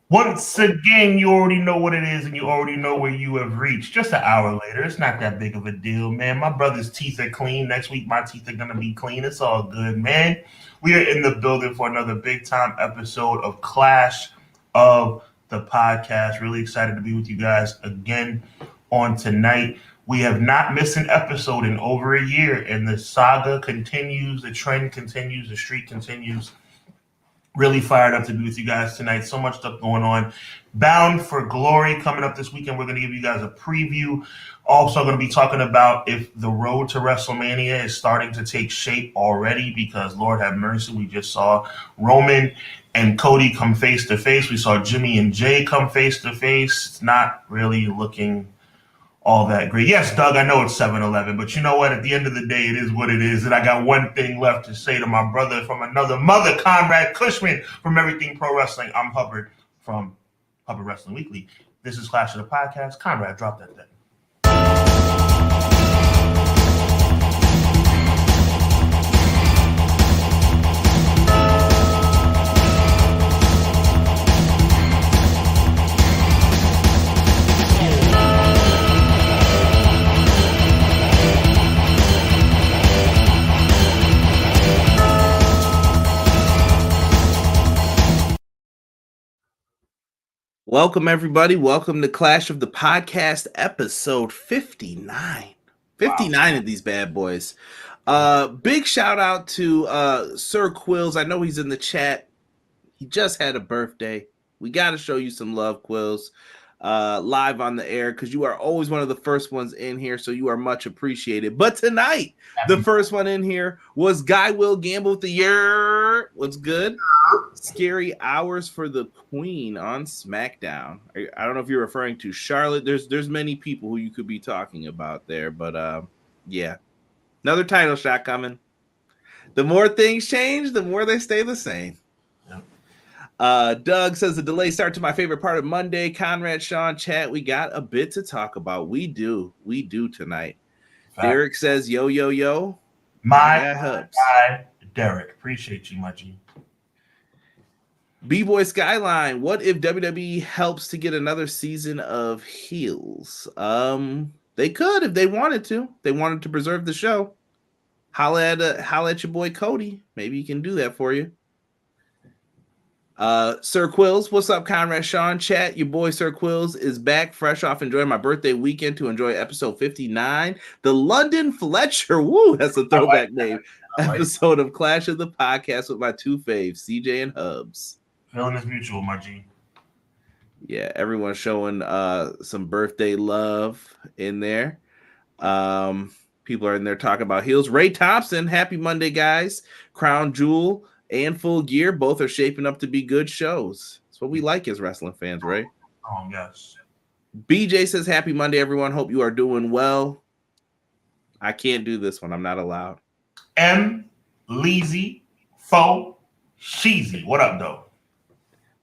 Once again, you already know what it is and you already know where you have reached. Just an hour later, it's not that big of a deal, man. My brother's teeth are clean. Next week, my teeth are going to be clean. It's all good, man. We are in the building for another big time episode of Clash of the Podcast. Really excited to be with you guys again on tonight. We have not missed an episode in over a year, and the saga continues, the trend continues, the streak continues. Really fired up to be with you guys tonight. So much stuff going on. Bound for Glory coming up this weekend. We're going to give you guys a preview. Also, going to be talking about if the road to WrestleMania is starting to take shape already, because Lord have mercy, we just saw Roman and Cody come face to face. We saw Jimmy and Jay come face to face. It's not really looking all that great. Yes, Doug, I know it's 7-Eleven, but you know what? At the end of the day, it is what it is. And I got one thing left to say to my brother from another mother, Conrad Cushman from Everything Pro Wrestling. I'm Hubbard from Hubbard Wrestling Weekly. This is Clash of the Podcast. Conrad, drop that thing. Welcome, everybody. Welcome to Clash of the Podcast, episode 59. 59 wow. Of these bad boys. Big shout out to Sir Quills. I know he's in the chat. He just had a birthday. We got to show you some love, Quills, live on the air, because you are always one of the first ones in here, so you are much appreciated. But tonight, the first one in here was Guy Will Gamble with the year. What's good? Scary hours for the Queen on SmackDown. I don't know if you're referring to Charlotte. There's many people who you could be talking about there, but yeah, another title shot coming. The more things change, the more they stay the same. Doug says the delay start to my favorite part of Monday. Conrad, Sean, chat. We got a bit to talk about. We do tonight. Derek says, yo. My guy, Derek. Appreciate you, my G. B-Boy Skyline, what if WWE helps to get another season of heels? They could if they wanted to. They wanted to preserve the show. Holla at your boy Cody. Maybe he can do that for you. Sir Quills, what's up, Conrad, Sean, chat? Your boy Sir Quills is back, fresh off enjoying my birthday weekend to enjoy episode 59. The London Fletcher, woo, that's a throwback name. Episode of Clash of the Podcast with my two faves, CJ and Hubs. Feeling is mutual, my G. Yeah, everyone's showing some birthday love in there. People are in there talking about heels. Ray Thompson, happy Monday, guys. Crown Jewel and Full Gear, both are shaping up to be good shows. That's what we like as wrestling fans, right? Oh, yes. BJ says, happy Monday, everyone. Hope you are doing well. I can't do this one. I'm not allowed. M. Leezy, Fo, Sheezy. What up, though?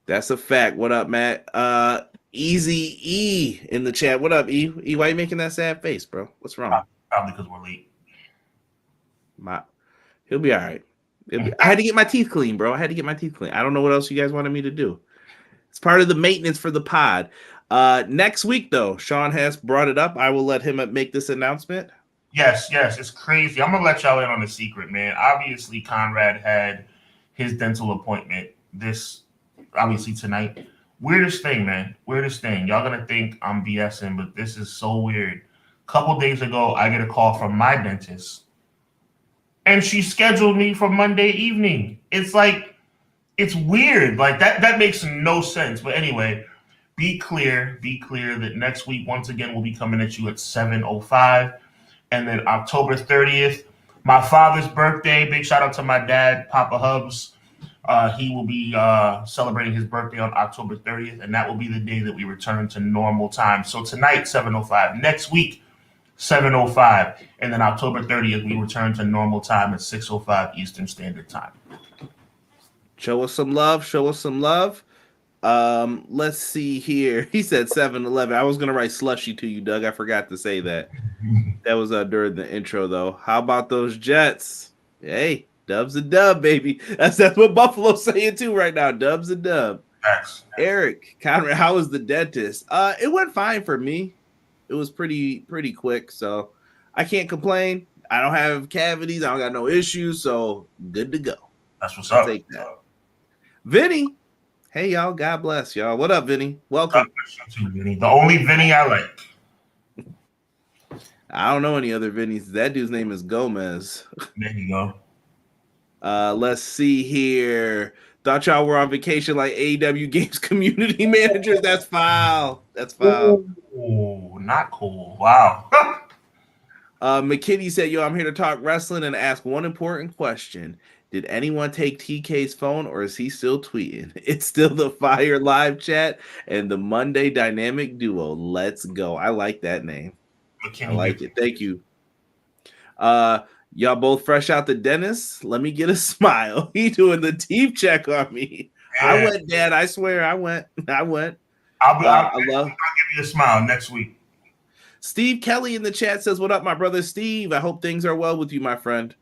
That's a fact. What up, Matt? Easy E in the chat. What up, E? E, why are you making that sad face, bro? What's wrong? Probably because we're late. He'll be all right. I had to get my teeth clean, bro. I don't know what else you guys wanted me to do. It's part of the maintenance for the pod. Next week, though, Sean has brought it up. I will let him make this announcement. Yes. It's crazy. I'm going to let y'all in on a secret, man. Obviously, Conrad had his dental appointment obviously tonight. Weirdest thing, man. Y'all going to think I'm BSing, but this is so weird. A couple days ago, I get a call from my dentist, and she scheduled me for Monday evening. It's weird. Like that makes no sense. But anyway, be clear that next week, once again, we'll be coming at you at 7:05. And then October 30th, my father's birthday. Big shout out to my dad, Papa Hubs. He will be celebrating his birthday on October 30th, and that will be the day that we return to normal time. So tonight, 7:05. Next week, 7:05, and then October 30th, we return to normal time at 6:05 Eastern Standard Time. Show us some love. Let's see here. He said 7-Eleven. I was going to write slushy to you, Doug. I forgot to say that. That was during the intro, though. How about those Jets? Hey, Dub's a dub, baby. That's what Buffalo's saying, too, right now. Dub's a dub. Facts. Eric, Conrad, how was the dentist? It went fine for me. It was pretty quick, so I can't complain. I don't have cavities. I don't got no issues, so good to go. That's what's I'll up. take that. Vinny, hey y'all, God bless y'all. What up, Vinny? Welcome. God bless you too, Vinny. The only Vinny I like. I don't know any other Vinnies. That dude's name is Gomez. There you go. Let's see here. Thought y'all were on vacation like AEW Games community managers. That's foul. That's foul. Oh, not cool. Wow. McKinney said, yo, I'm here to talk wrestling and ask one important question. Did anyone take TK's phone or is he still tweeting? It's still the Fire live chat and the Monday Dynamic Duo. Let's go. I like that name. McKinney, I like it. Thank you. Y'all both fresh out the dentist. Let me get a smile. He doing the teeth check on me. Yeah. I went, Dad. I swear I went. I'll give you a smile next week. Steve Kelly in the chat says, what up, my brother Steve? I hope things are well with you, my friend.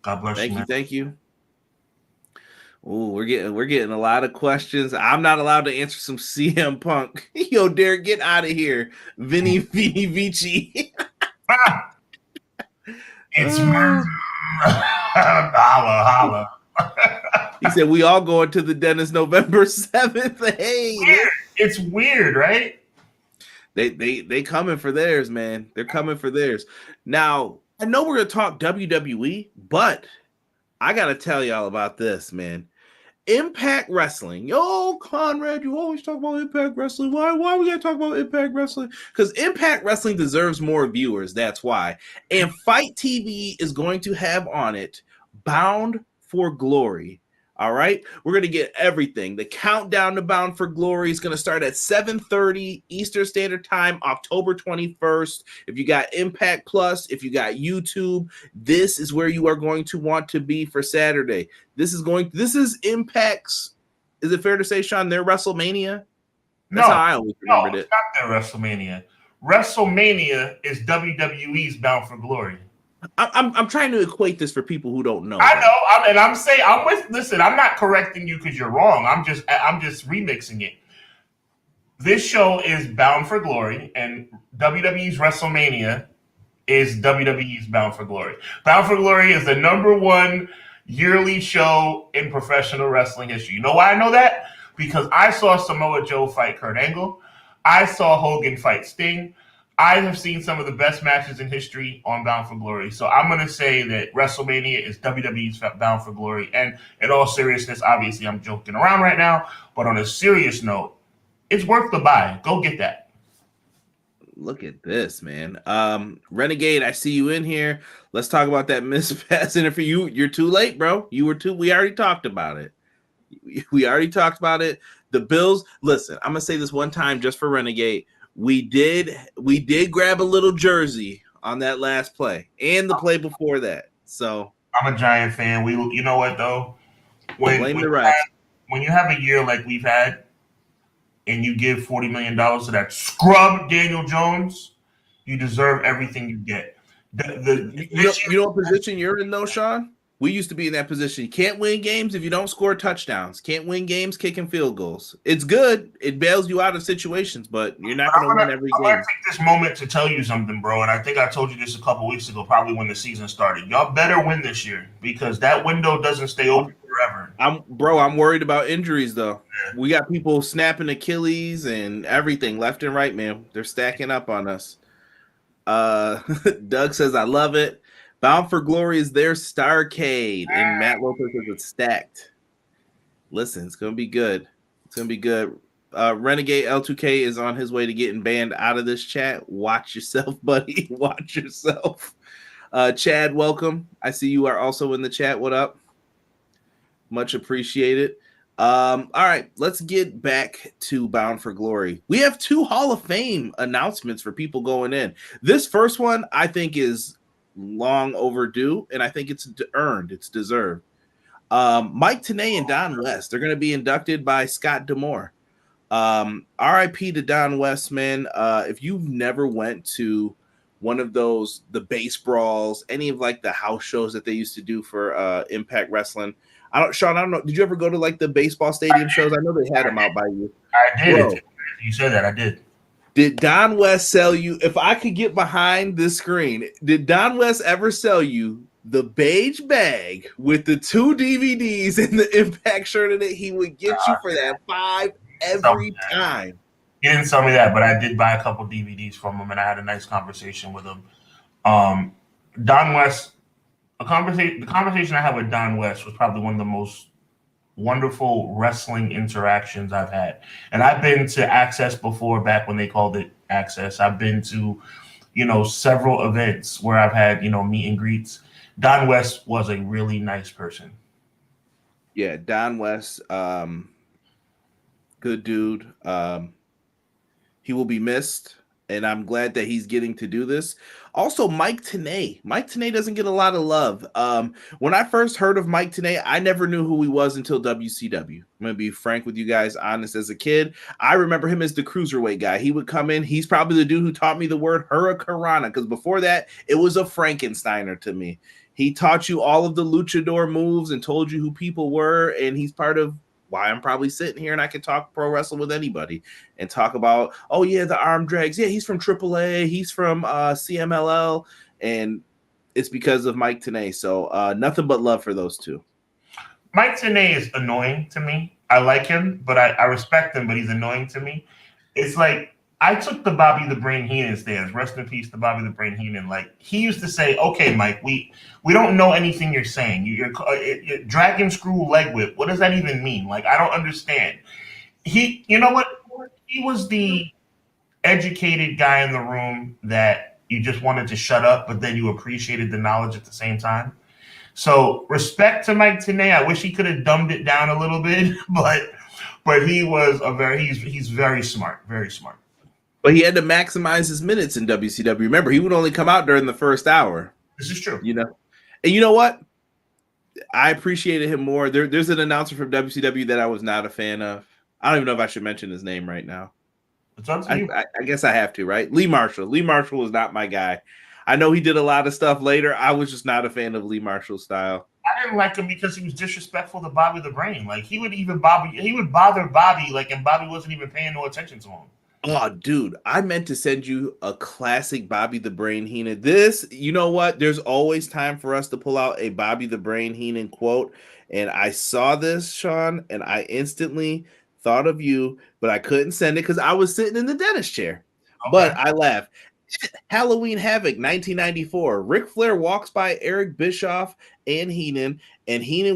God bless you. Thank you. Oh, we're getting a lot of questions. I'm not allowed to answer some CM Punk. Yo, Derek, get out of here. Vinny Vici. It's holla. He said we all going to the dentist November 7th. Hey, it's weird, right? They coming for theirs, man. They're coming for theirs. Now, I know we're gonna talk WWE, but I gotta tell y'all about this, man. Impact Wrestling. Yo, Conrad, you always talk about Impact Wrestling. Why we gotta talk about Impact Wrestling? Because Impact Wrestling deserves more viewers. That's why. And Fight TV is going to have on it Bound for Glory. All right, we're going to get everything. The countdown to Bound for Glory is going to start at 7:30 Eastern Standard Time, October 21st. If you got Impact Plus, if you got YouTube, this is where you are going to want to be for Saturday. This is Impact's, is it fair to say, Sean, their WrestleMania? That's how I always remembered it. It's not their WrestleMania. WrestleMania is WWE's Bound for Glory. I'm trying to equate this for people who don't know. I know, listen, I'm not correcting you because you're wrong. I'm just remixing it. This show is Bound for Glory, and WWE's WrestleMania is WWE's Bound for Glory. Bound for Glory is the #1 yearly show in professional wrestling history. You know why I know that? Because I saw Samoa Joe fight Kurt Angle. I saw Hogan fight Sting. I have seen some of the best matches in history on Bound for Glory. So I'm going to say that WrestleMania is WWE's Bound for Glory. And in all seriousness, obviously I'm joking around right now, but on a serious note, it's worth the buy. Go get that. Look at this, man. Renegade, I see you in here. Let's talk about that mispass interview. You're too late, bro. We already talked about it. We already talked about it. The Bills, listen, I'm going to say this one time just for Renegade. We did grab a little jersey on that last play and the play before that. So I'm a Giant fan. You know what though? When you have a year like we've had, and you give $40 million to that scrub Daniel Jones, you deserve everything you get. You know what position you're in though, Sean? We used to be in that position. You can't win games if you don't score touchdowns. Can't win games kicking field goals. It's good. It bails you out of situations, but you're not going to win every game. I'm going to take this moment to tell you something, bro, and I think I told you this a couple weeks ago, probably when the season started. Y'all better win this year because that window doesn't stay open forever. I'm worried about injuries, though. Yeah. We got people snapping Achilles and everything left and right, man. They're stacking up on us. Doug says, I love it. Bound for Glory is their Starcade, and Matt Lopez says it's stacked. Listen, it's going to be good. It's going to be good. Renegade L2K is on his way to getting banned out of this chat. Watch yourself, buddy. Watch yourself. Chad, welcome. I see you are also in the chat. What up? Much appreciated. All right, let's get back to Bound for Glory. We have 2 Hall of Fame announcements for people going in. This first one, I think, is long overdue, and I think it's earned. It's deserved. Mike Tenay and Don West, they're going to be inducted by Scott D'Amore. RIP to Don West, man. If you've never went to one of the base brawls, any of like the house shows that they used to do for Impact Wrestling, Sean, I don't know. Did you ever go to like the baseball stadium shows? I know they had them out by you. I did. Bro, You said that. I did. did Don West sell you? If I could get behind this screen, did Don West ever sell you the beige bag with the 2 DVDs and the Impact shirt in it? He would get you for that $5 every time. He didn't sell me that, but I did buy a couple DVDs from him, and I had a nice conversation with him. Don West, the conversation I had with Don West was probably one of the most wonderful wrestling interactions I've had. And I've been to Access before, back when they called it Access. I've been to, several events where I've had, meet and greets. Don West was a really nice person. Yeah, Don West, good dude. He will be missed, and I'm glad that he's getting to do this. Also, Mike Tenay. Mike Tenay doesn't get a lot of love. When I first heard of Mike Tenay, I never knew who he was until WCW. I'm going to be frank with you guys, honest. As a kid, I remember him as the cruiserweight guy. He would come in. He's probably the dude who taught me the word Hurricanrana, because before that, it was a Frankensteiner to me. He taught you all of the luchador moves and told you who people were, and he's part of why I'm probably sitting here and I can talk pro wrestling with anybody and talk about, oh yeah, the arm drags. Yeah, he's from AAA. He's from CMLL, and it's because of Mike Tenay. So nothing but love for those two. Mike Tenay is annoying to me. I like him, but I respect him, but he's annoying to me. It's like, I took the Bobby the Brain Heenan stance. Rest in peace to Bobby the Brain Heenan. Like, he used to say, okay, Mike, we don't know anything you're saying. You're dragon screw leg whip. What does that even mean? Like, I don't understand. You know what? He was the educated guy in the room that you just wanted to shut up, but then you appreciated the knowledge at the same time. So respect to Mike Tenay. I wish he could have dumbed it down a little bit, but he was he's very smart, very smart. But he had to maximize his minutes in WCW. Remember, he would only come out during the first hour. This is true. And you know what? I appreciated him more. There's an announcer from WCW that I was not a fan of. I don't even know if I should mention his name right now. It's up to you. I guess I have to, right? Lee Marshall. Lee Marshall was not my guy. I know he did a lot of stuff later. I was just not a fan of Lee Marshall's style. I didn't like him because he was disrespectful to Bobby the Brain. Like, he would bother Bobby, like, and Bobby wasn't even paying no attention to him. Oh, dude, I meant to send you a classic Bobby the Brain Heenan. This, you know what? There's always time for us to pull out a Bobby the Brain Heenan quote. And I saw this, Sean, and I instantly thought of you, but I couldn't send it because I was sitting in the dentist chair. Okay. But I laughed. Halloween Havoc 1994. Ric Flair walks by Eric Bischoff and Heenan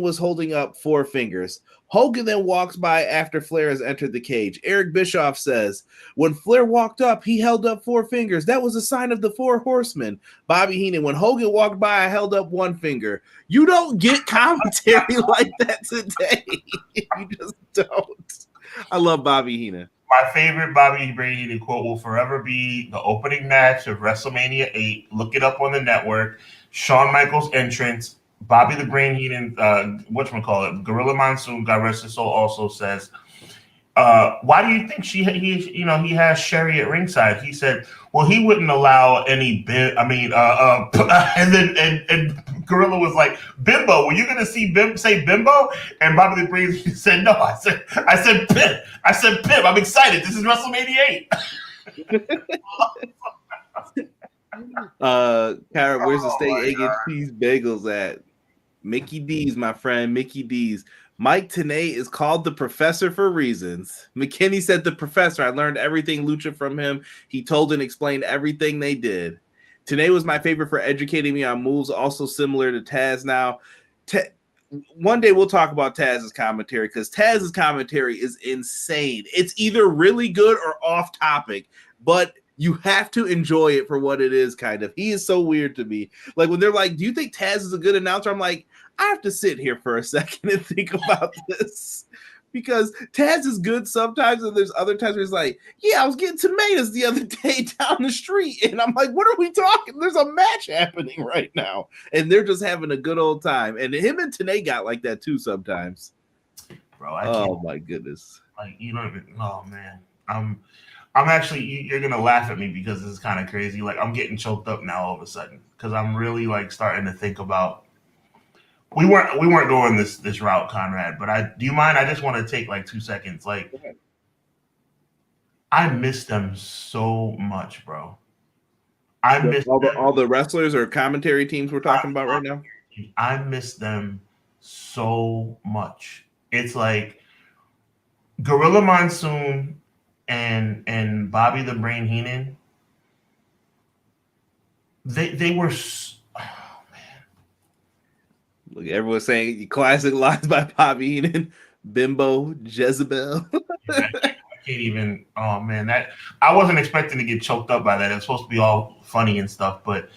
was holding up 4 fingers. Hogan then walks by after Flair has entered the cage. Eric Bischoff says, when Flair walked up, he held up 4 fingers. That was a sign of the 4 horsemen. Bobby Heenan, when Hogan walked by, I held up 1 finger. You don't get commentary like that today. You just don't. I love Bobby Heenan. My favorite Bobby Brain Heenan quote will forever be the opening match of WrestleMania 8. Look it up on the network. Shawn Michaels' entrance. Bobby the Brain Heenan, Gorilla Monsoon, God rest his soul, also says, why do you think he has Sherry at ringside? He said, well, he wouldn't allow any and Gorilla was like, Bimbo, were you going to see say Bimbo? And Bobby the Brain said, no, I said Pimp. I'm excited. This is WrestleMania 8. Kara, where's the steak, egg, and cheese bagels at? Mickey D's, my friend, Mickey D's. Mike Tenay is called the professor for reasons. McKinney said the professor. I learned everything lucha from him. He told and explained everything they did. Tenay was my favorite for educating me on moves, also similar to Taz now. One day we'll talk about Taz's commentary because Taz's commentary is insane. It's either really good or off topic, but you have to enjoy it for what it is, kind of. He is so weird to me. Like, when they're like, do you think Taz is a good announcer? I'm like, I have to sit here for a second and think about this. Because Taz is good sometimes, and there's other times where he's like, yeah, I was getting tomatoes the other day down the street. And I'm like, what are we talking? There's a match happening right now. And they're just having a good old time. And him and Tenay got like that too sometimes. Bro, oh my goodness. Like, you don't even, oh man. I'm actually, you're going to laugh at me because this is kind of crazy. Like, I'm getting choked up now all of a sudden because I'm really like starting to think about We weren't going this route, Conrad. But do you mind? I just want to take like 2 seconds. Like, I miss them so much, bro. I miss all the wrestlers or commentary teams we're talking about right now. I miss them so much. It's like Gorilla Monsoon and Bobby the Brain Heenan. They were. Oh man! Look, everyone's saying classic lines by Bobby Heenan, Bimbo, Jezebel. I can't even. Oh man, that I wasn't expecting to get choked up by that. It's supposed to be all funny and stuff, but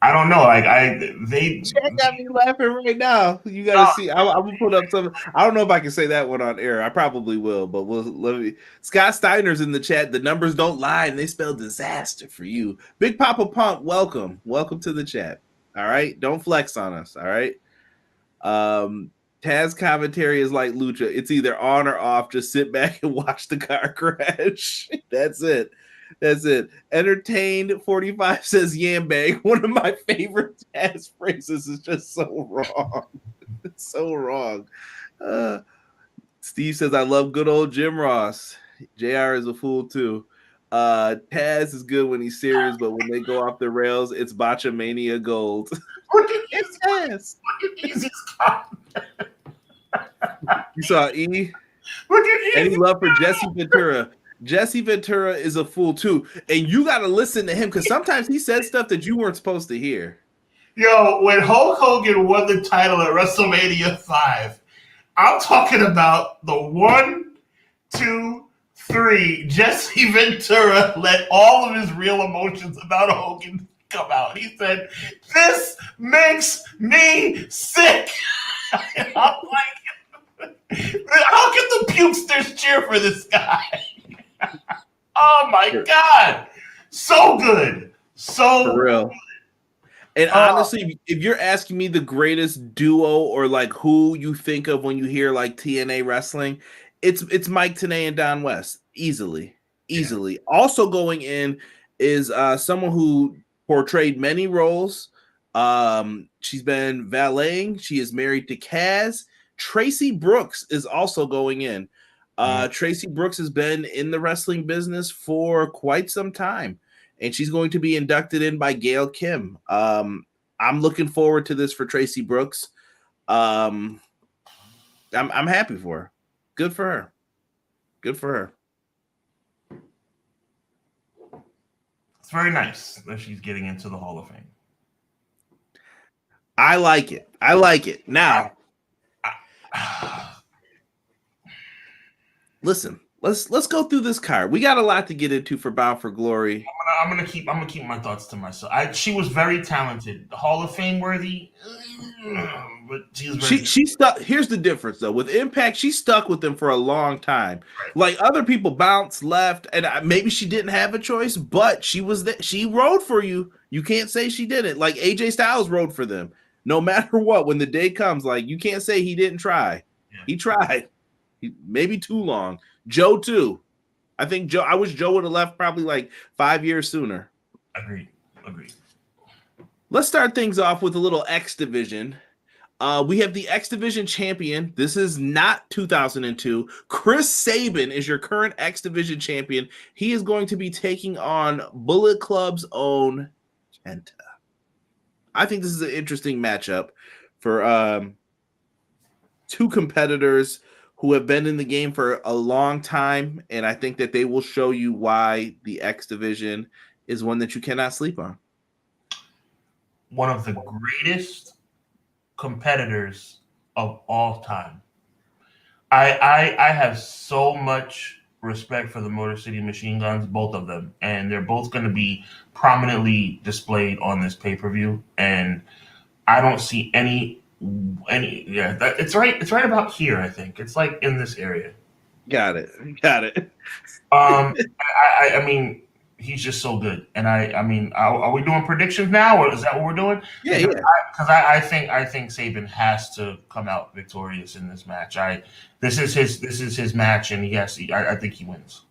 I don't know. Like Chat got me laughing right now. You gotta see. I will put up some. I don't know if I can say that one on air. I probably will, but let me. Scott Steiner's in the chat. The numbers don't lie, and they spell disaster for you. Big Papa Pump, welcome to the chat. All right, don't flex on us. All right. Taz commentary is like Lucha. It's either on or off. Just sit back and watch the car crash. That's it. Entertained 45 says yam bag. One of my favorite Taz phrases is just so wrong. It's so wrong. Steve says, I love good old Jim Ross. JR is a fool too. Taz is good when he's serious, but when they go off the rails, it's Botchamania gold. It's Taz. You saw E? Any love for Jesse Ventura? Jesse Ventura is a fool too, and you got to listen to him because sometimes he says stuff that you weren't supposed to hear. Yo, when Hulk Hogan won the title at WrestleMania 5, I'm talking about the 1, 2, 3. Jesse Ventura let all of his real emotions about Hogan come out. He said, "This makes me sick." I'm like, how can the pukesters cheer for this guy? Oh my God. So good. So for real. And honestly, if you're asking me the greatest duo or like who you think of when you hear like TNA wrestling, it's Mike Tenay and Don West. Easily. Yeah. Also going in is someone who portrayed many roles. She's been valeting. She is married to Kaz. Tracy Brooks is also going in. Tracy Brooks has been in the wrestling business for quite some time, and she's going to be inducted in by Gail Kim. I'm looking forward to this for Tracy Brooks. I'm happy for her. Good for her. It's very nice that she's getting into the Hall of Fame. I like it. Now, listen, let's go through this card. We got a lot to get into for Bound for Glory. I'm gonna keep my thoughts to myself. She was very talented, Hall of Fame worthy, but she stuck. Here's the difference though. With Impact, she stuck with them for a long time. Right. Like other people bounced left, and maybe she didn't have a choice, but she was there. She rode for you. You can't say she didn't. Like AJ Styles rode for them. No matter what, when the day comes, like you can't say he didn't try. Yeah. He tried. Maybe too long. Joe too. I think I wish Joe would have left probably like 5 years sooner. Agreed. Let's start things off with a little X Division. We have the X Division champion. This is not 2002. Chris Sabin is your current X Division champion. He is going to be taking on Bullet Club's own Kenta. I think this is an interesting matchup for two competitors who have been in the game for a long time, and I think that they will show you why the X Division is one that you cannot sleep on. One of the greatest competitors of all time. I have so much respect for the Motor City Machine Guns, both of them, and they're both going to be prominently displayed on this pay-per-view, and I don't see any it's right about here. I think it's like in this area. Got it. I mean, he's just so good, and I mean, are we doing predictions now, or is that what we're doing? Yeah. Because I think Sabin has to come out victorious in this match. This is his match, and I think he wins.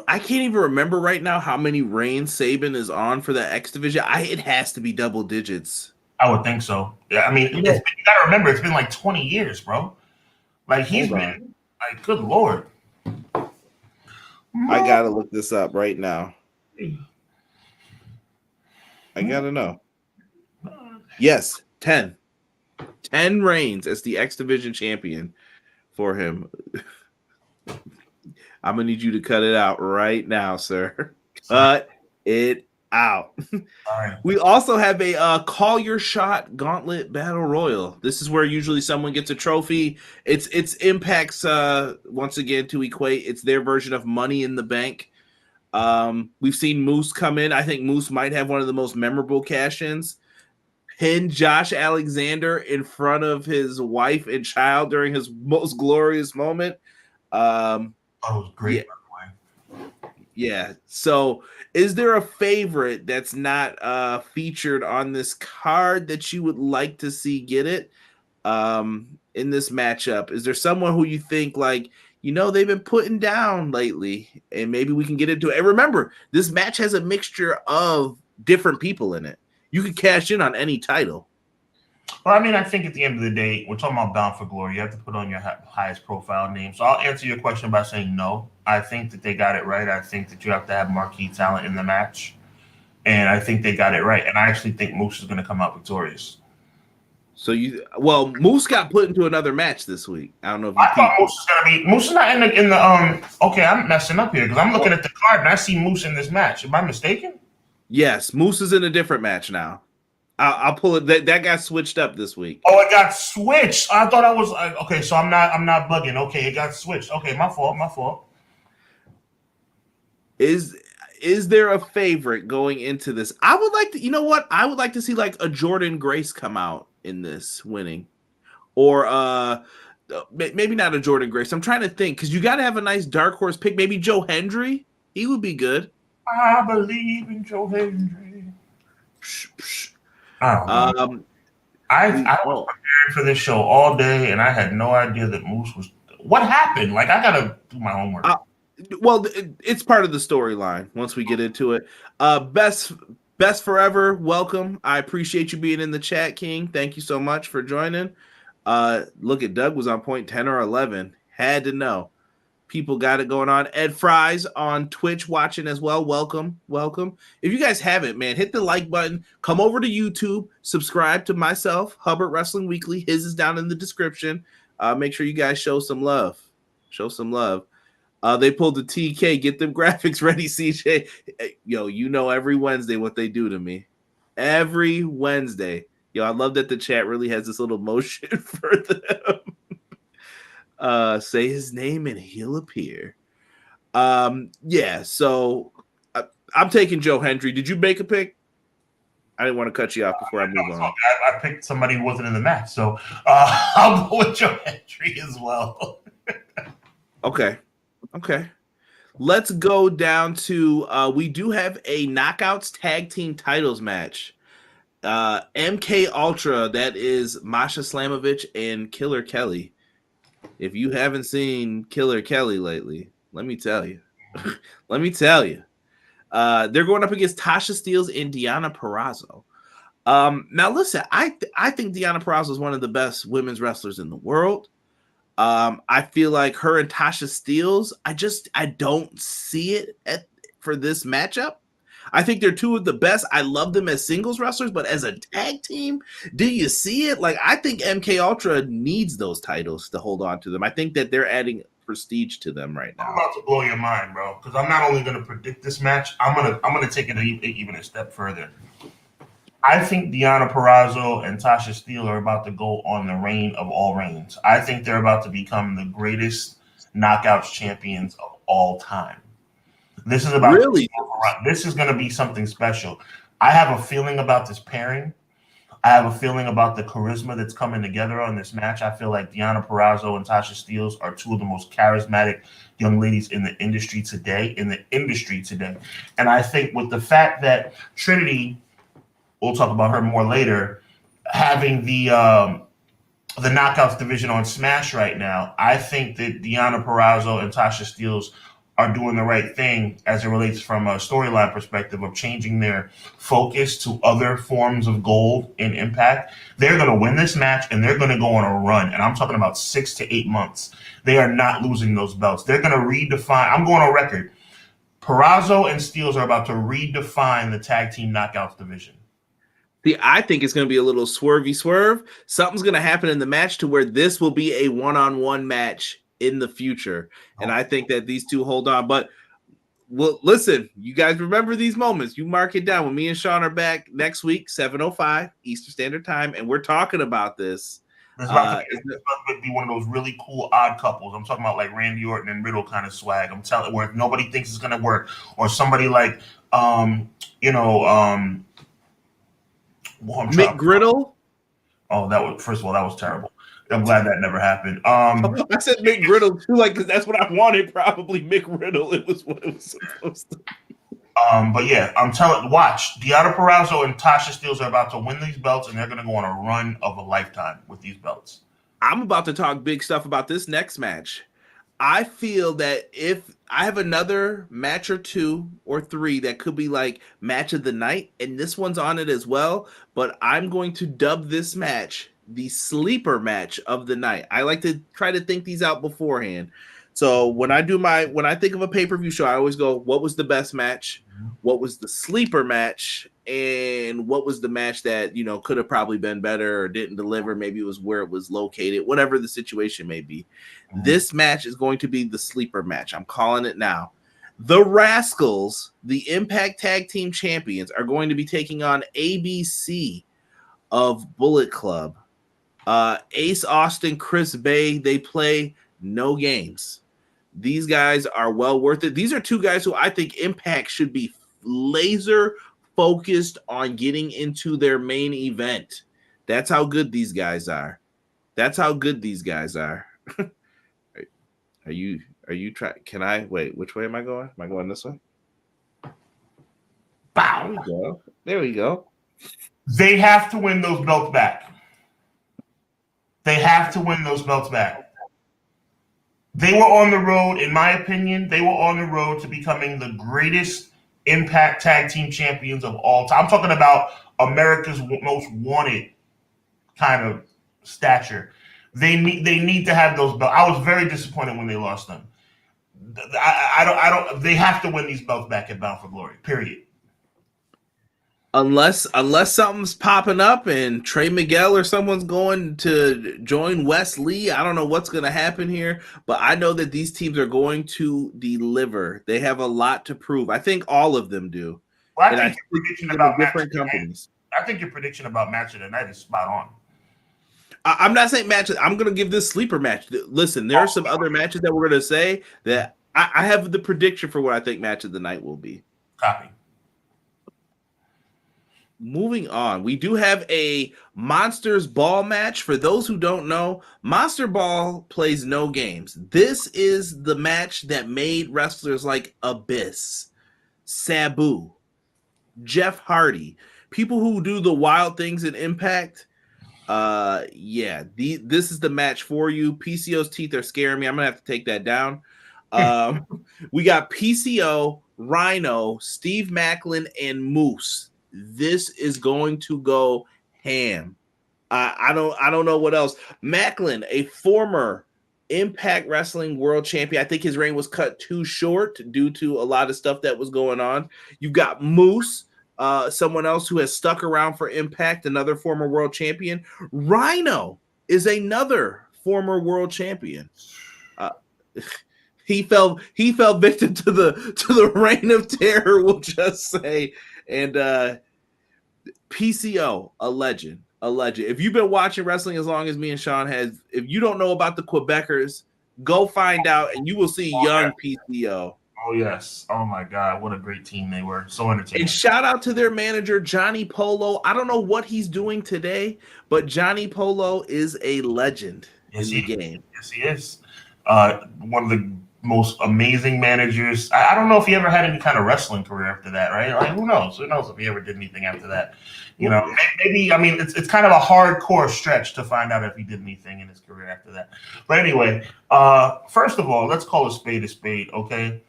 I can't even remember right now how many reigns Sabin is on for the X Division. It has to be double digits. I would think so. Yeah, I mean, you gotta remember, it's been like 20 years, bro. Like he's been like, good lord. I gotta look this up right now. I gotta know. Yes, 10. 10 reigns as the X Division champion for him. I'm gonna need you to cut it out right now, sir. Cut it out. We also have a call your shot gauntlet battle royal. This is where usually someone gets a trophy. It's Impact's once again to equate. It's their version of Money in the Bank. We've seen Moose come in. I think Moose might have one of the most memorable cash-ins. Pin Josh Alexander in front of his wife and child during his most glorious moment. That was great, by the way. Yeah. So, is there a favorite that's not featured on this card that you would like to see get it in this matchup? Is there someone who you think like, they've been putting down lately, and maybe we can get into it? And remember, this match has a mixture of different people in it. You could cash in on any title. Well, I mean, I think at the end of the day, we're talking about Bound for Glory. You have to put on your highest profile name. So I'll answer your question by saying no. I think that they got it right. I think that you have to have marquee talent in the match. And I think they got it right. And I actually think Moose is going to come out victorious. So Moose got put into another match this week. I don't know if I thought Moose is going to be. Moose is not in the okay, I'm messing up here because I'm looking at the card and I see Moose in this match. Am I mistaken? Yes, Moose is in a different match now. I'll pull it. That got switched up this week. Oh, it got switched. I thought I was okay. So I'm not bugging. Okay, it got switched. Okay, my fault. Is there a favorite going into this? I would like to. You know what? I would like to see like a Jordan Grace come out in this winning, or maybe not a Jordan Grace. I'm trying to think because you got to have a nice dark horse pick. Maybe Joe Hendry. He would be good. I believe in Joe Hendry. I was preparing for this show all day, and I had no idea that Moose was. What happened? Like, I gotta do my homework. Well, it's part of the storyline. Once we get into it, best forever. Welcome. I appreciate you being in the chat, King. Thank you so much for joining. Look at Doug was on point 10 or 11. Had to know. People got it going on. Ed Fries on Twitch watching as well. Welcome. If you guys haven't, man, hit the like button. Come over to YouTube. Subscribe to myself, Hubbard Wrestling Weekly. His is down in the description. Make sure you guys show some love. They pulled the TK. Get them graphics ready, CJ. Yo, every Wednesday what they do to me. Every Wednesday. Yo, I love that the chat really has this little motion for them. Say his name and he'll appear. So I'm taking Joe Hendry. Did you make a pick? I didn't want to cut you off before I move on. I picked somebody who wasn't in the match, so I'll go with Joe Hendry as well. Okay. Let's go down to we do have a Knockouts Tag Team Titles match. MK Ultra, that is Masha Slamovich and Killer Kelly. If you haven't seen Killer Kelly lately, let me tell you. They're going up against Tasha Steelz and Deonna Purrazzo. Now, listen, I think Deonna Purrazzo is one of the best women's wrestlers in the world. I feel like her and Tasha Steelz, I don't see it for this matchup. I think they're two of the best. I love them as singles wrestlers, but as a tag team, do you see it? Like, I think MK Ultra needs those titles to hold on to them. I think that they're adding prestige to them right now. I'm about to blow your mind, bro, because I'm not only going to predict this match, I'm gonna take it even a step further. I think Deonna Purrazzo and Tasha Steelz are about to go on the reign of all reigns. I think they're about to become the greatest Knockouts champions of all time. This is about This is going to be something special. I have a feeling about this pairing. I have a feeling about the charisma that's coming together on this match. I feel like Deonna Purrazzo and Tasha Steelz are two of the most charismatic young ladies in the industry today. And I think with the fact that Trinity, we'll talk about her more later, having the Knockouts division on Smash right now, I think that Deonna Purrazzo and Tasha Steelz are doing the right thing as it relates from a storyline perspective of changing their focus to other forms of gold in Impact, they're going to win this match and they're going to go on a run. And I'm talking about 6 to 8 months. They are not losing those belts. They're going to redefine. I'm going on record. Purrazzo and Steels are about to redefine the tag team knockouts division. See, I think it's going to be a little swervy swerve. Something's going to happen in the match to where this will be a one-on-one match in the future. And I think that these two hold on. But well, listen, you guys remember these moments. You mark it down. When me and Sean are back next week, 7:05 Eastern Standard Time, and we're talking about this. It's about to be one of those really cool odd couples. I'm talking about like Randy Orton and Riddle kind of swag. I'm telling where nobody thinks it's gonna work, or somebody like Mick Griddle. Oh, first of all, that was terrible. I'm glad that never happened. I said Mick Griddle too, like because that's what I wanted. Probably Mick Riddle. It was what it was supposed to. But yeah, watch. Deonna Purrazzo and Tasha Steelz are about to win these belts, and they're going to go on a run of a lifetime with these belts. I'm about to talk big stuff about this next match. I feel that if I have another match or 2 or 3 that could be like match of the night, and this one's on it as well, but I'm going to dub this match the sleeper match of the night. I like to try to think these out beforehand. So when I think of a pay-per-view show, I always go, what was the best match? What was the sleeper match? And what was the match that, could have probably been better or didn't deliver? Maybe it was where it was located, whatever the situation may be. This match is going to be the sleeper match. I'm calling it now. The Rascals, the Impact Tag Team Champions, are going to be taking on ABC of Bullet Club. Ace Austin, Chris Bay, they play no games. These guys are well worth it. These are 2 guys who I think Impact should be laser focused on getting into their main event. That's how good these guys are. Are you trying? Can I wait? Which way am I going? Am I going this way? Bow. There we go. They have to win those belts back. They were on the road, in my opinion, to becoming the greatest Impact Tag Team Champions of all time. I'm talking about America's most wanted kind of stature. They need to have those belts. I was very disappointed when they lost them. They have to win these belts back at Bound for Glory, period. Unless something's popping up and Trey Miguel or someone's going to join Wes Lee. I don't know what's going to happen here, but I know that these teams are going to deliver. They have a lot to prove. I think all of them do. Well, I think your prediction about different companies. I think your prediction about match of the night is spot on. I'm not saying match. I'm going to give this sleeper match. Listen, there are some other matches that we're going to say that I have the prediction for what I think match of the night will be. Copy. Moving on, we do have a Monsters Ball match. For those who don't know, Monster Ball plays no games. This is the match that made wrestlers like Abyss, Sabu, Jeff Hardy, people who do the wild things in Impact. This is the match for you. PCO's teeth are scaring me. I'm gonna have to take that down. We got PCO, Rhino, Steve Macklin, and Moose. This is going to go ham. I don't know what else. Macklin, a former Impact Wrestling World Champion. I think his reign was cut too short due to a lot of stuff that was going on. You've got Moose, someone else who has stuck around for Impact, another former world champion. Rhino is another former world champion. He fell victim to the reign of terror, we'll just say. And PCO, a legend. If you've been watching wrestling as long as me and Sean has, if you don't know about the Quebecers, go find out, and you will see young PCO. Oh, yes. Oh, my God. What a great team they were. So entertaining. And shout out to their manager, Johnny Polo. I don't know what he's doing today, but Johnny Polo is a legend in the game. Yes, he is. One of the most amazing managers. I don't know if he ever had any kind of wrestling career after that, right? Like, who knows? Who knows if he ever did anything after that? Maybe. I mean, it's kind of a hardcore stretch to find out if he did anything in his career after that. But anyway, first of all, let's call a spade, okay?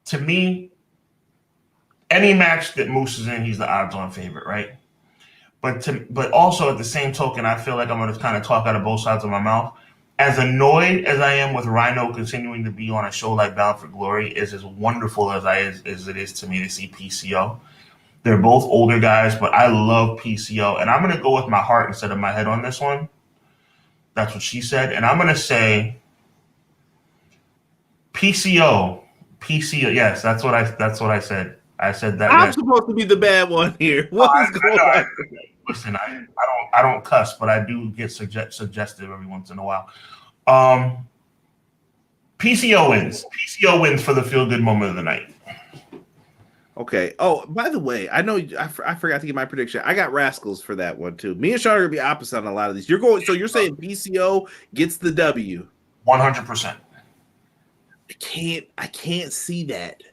to me, any match that Moose is in, he's the odds-on favorite, right? But also at the same token, I feel like I'm going to kind of talk out of both sides of my mouth. As annoyed as I am with Rhino continuing to be on a show like Bound for Glory, is as wonderful as it is to me to see PCO. They're both older guys, but I love PCO, and I'm going to go with my heart instead of my head on this one. That's what she said, and I'm going to say PCO. PCO. Yes, that's what I said. I said that. I'm yes. supposed to be the bad one here. What is going on? Listen, I don't cuss, but I do get suggestive every once in a while. PCO wins. PCO wins for the feel good moment of the night. Okay. Oh, by the way, I know I forgot to get my prediction. I got Rascals for that one too. Me and Sean are gonna be opposite on a lot of these. You're saying PCO gets the W. 100%. I can't see that.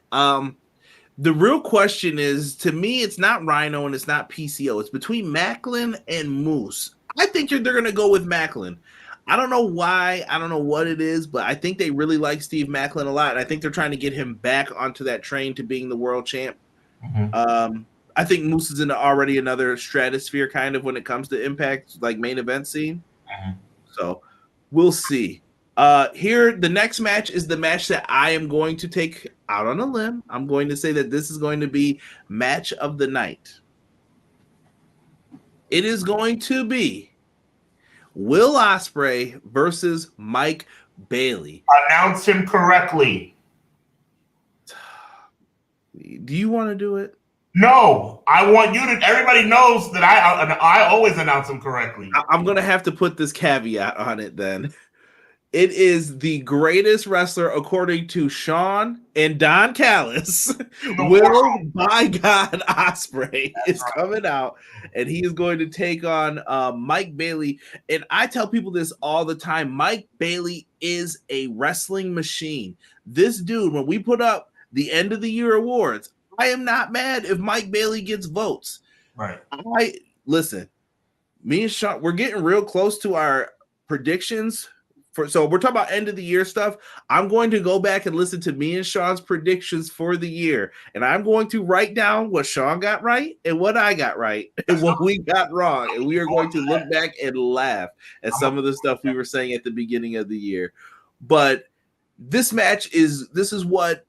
The real question is, to me, it's not Rhino and it's not PCO. It's between Macklin and Moose. I think they're going to go with Macklin. I don't know why. I don't know what it is, but I think they really like Steve Macklin a lot. And I think they're trying to get him back onto that train to being the world champ. Mm-hmm. I think Moose is in already another stratosphere kind of when it comes to Impact, like main event scene. Mm-hmm. So we'll see. Here, the next match is the match that I am going to take out on a limb. I'm going to say that this is going to be match of the night. It is going to be Will Osprey versus Mike Bailey. Announce him correctly. Do you want to do it? No, I want you to. Everybody knows that I always announce him correctly. I'm going to have to put this caveat on it then. It is the greatest wrestler, according to Sean and Don Callis. Will, by God, Osprey is coming out, and he is going to take on Mike Bailey. And I tell people this all the time. Mike Bailey is a wrestling machine. This dude, when we put up the end of the year awards, I am not mad if Mike Bailey gets votes. Right. Listen, me and Sean, we're getting real close to our predictions. So we're talking about end of the year stuff. I'm going to go back and listen to me and Sean's predictions for the year. And I'm going to write down what Sean got right and what I got right and what we got wrong. And we are going to look back and laugh at some of the stuff we were saying at the beginning of the year. But this is what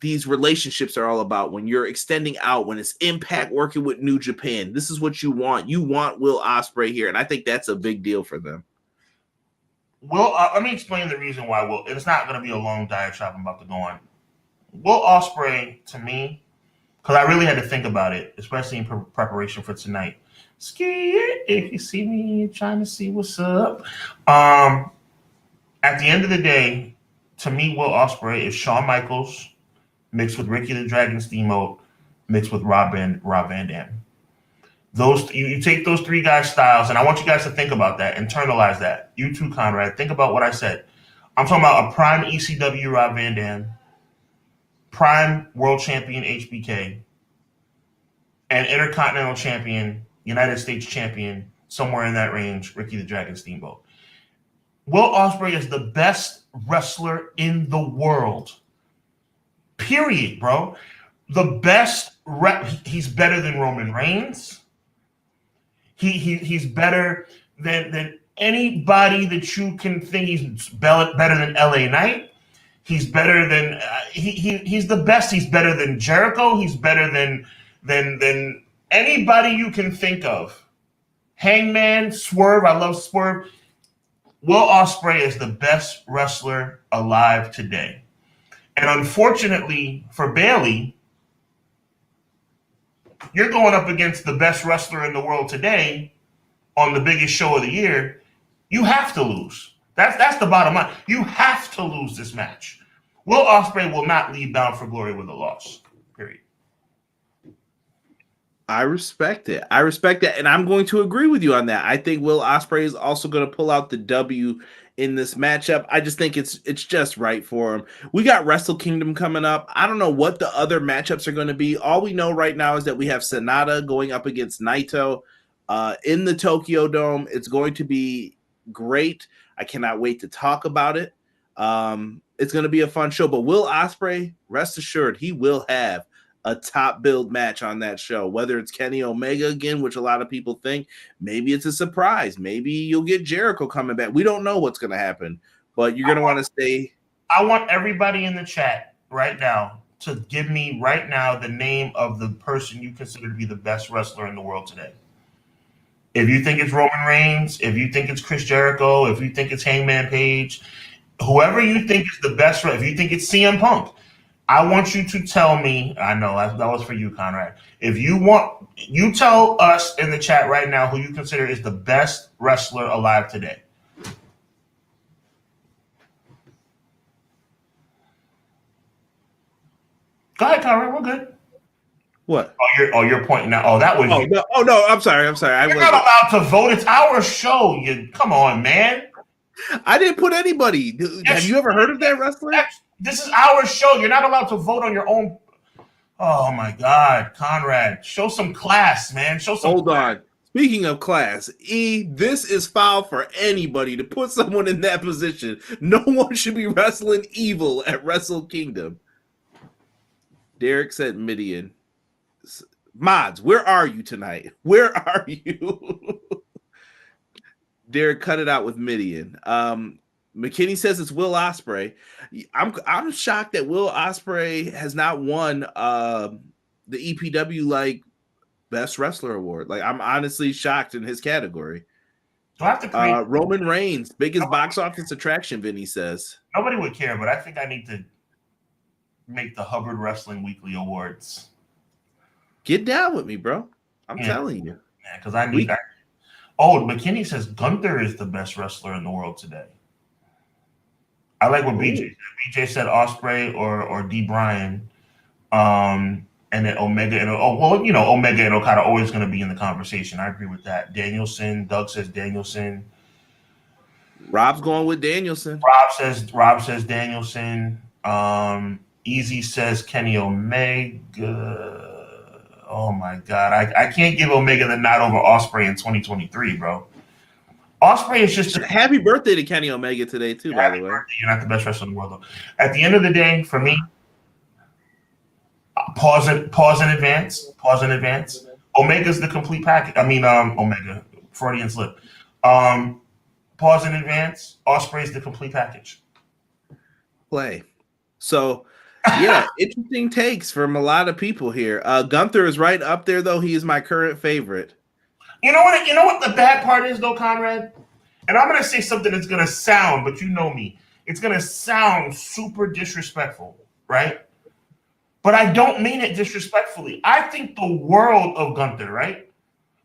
these relationships are all about. When you're extending out, when it's Impact working with New Japan, this is what you want. You want Will Osprey here. And I think that's a big deal for them. Will, let me explain the reason why Will. It's not going to be a long diatribe I'm about to go on. Will Osprey, to me, because I really had to think about it, especially in preparation for tonight. Ski, if you see me trying to see what's up. At the end of the day, to me, Will Osprey is Shawn Michaels mixed with Ricky the Dragon Steamboat mixed with Rob Van Dam. You take those three guys' styles, and I want you guys to think about that, internalize that. You too, Conrad. Think about what I said. I'm talking about a prime ECW Rob Van Dam, prime world champion HBK, and intercontinental champion, United States champion, somewhere in that range, Ricky the Dragon Steamboat. Will Osprey is the best wrestler in the world. Period, bro. The best. He's better than Roman Reigns. He's better than anybody that you can think. He's better than LA Knight. He's better than he's the best. He's better than Jericho. He's better than anybody you can think of. Hangman, Swerve. I love Swerve. Will Osprey is the best wrestler alive today. And unfortunately for Bailey, you're going up against the best wrestler in the world today on the biggest show of the year. You have to lose. That's the bottom line. You have to lose this match. Will Osprey will not leave Bound for Glory with a loss. Period. I respect it. And I'm going to agree with you on that. I think Will Osprey is also going to pull out the W in this matchup. I just think it's just right for him. We got Wrestle Kingdom coming up. I don't know what the other matchups are going to be. All we know right now is that we have Sonata going up against Naito in the Tokyo Dome. It's going to be great. I cannot wait to talk about it. It's going to be a fun show. But Will Ospreay, rest assured, he will have a top build match on that show. Whether it's Kenny Omega again, which a lot of people think, maybe it's a surprise. Maybe you'll get Jericho coming back. We don't know what's going to happen, but you're going to want to stay. I want everybody in the chat right now to give me right now the name of the person you consider to be the best wrestler in the world today. If you think it's Roman Reigns, if you think it's Chris Jericho, if you think it's Hangman Page, whoever you think is the best, if you think it's CM Punk, I want you to tell me. I know that was for you, Conrad. If you want, you tell us in the chat right now who you consider is the best wrestler alive today. Go ahead, Conrad. We're good. What? You're pointing now. Oh, that was you. No. I'm sorry. You're not allowed to vote. It's our show. Come on, man. I didn't put anybody. Have you ever heard of that wrestler? This is our show. You're not allowed to vote on your own. Oh my God, Conrad, show some class, man. Hold on. Speaking of class, this is foul for anybody to put someone in that position. No one should be wrestling evil at Wrestle Kingdom. Derek said Midian. Mods, where are you tonight? Where are you? Derek, cut it out with Midian. McKinney says it's Will Ospreay. I'm shocked that Will Ospreay has not won the EPW Best Wrestler Award. I'm honestly shocked in his category. Do I have to create Roman Reigns, biggest box office attraction, Vinny says. Nobody would care, but I think I need to make the Hubbard Wrestling Weekly Awards. Get down with me, bro. I'm telling you. Yeah, because I need. McKinney says Gunther is the best wrestler in the world today. I like what BJ said. BJ said Osprey or D. Bryan, and then Omega and Omega and Okada always going to be in the conversation. I agree with that. Danielson. Doug says Danielson. Rob's going with Danielson. Rob says Danielson. Easy says Kenny Omega. Oh my God, I can't give Omega the nod over Osprey in 2023, bro. Osprey is just happy birthday to Kenny Omega today too. By the way, birthday. You're not the best wrestler in the world, though. At the end of the day, for me, pause in advance. Omega's the complete package. I mean, Omega, Freudian slip. Pause in advance. Osprey's the complete package. Play. So. Yeah, interesting takes from a lot of people here. Gunther is right up there, though. He is my current favorite. You know what the bad part is, though, Conrad? And I'm going to say something that's going to sound, but you know me. It's going to sound super disrespectful, right? But I don't mean it disrespectfully. I think the world of Gunther, right?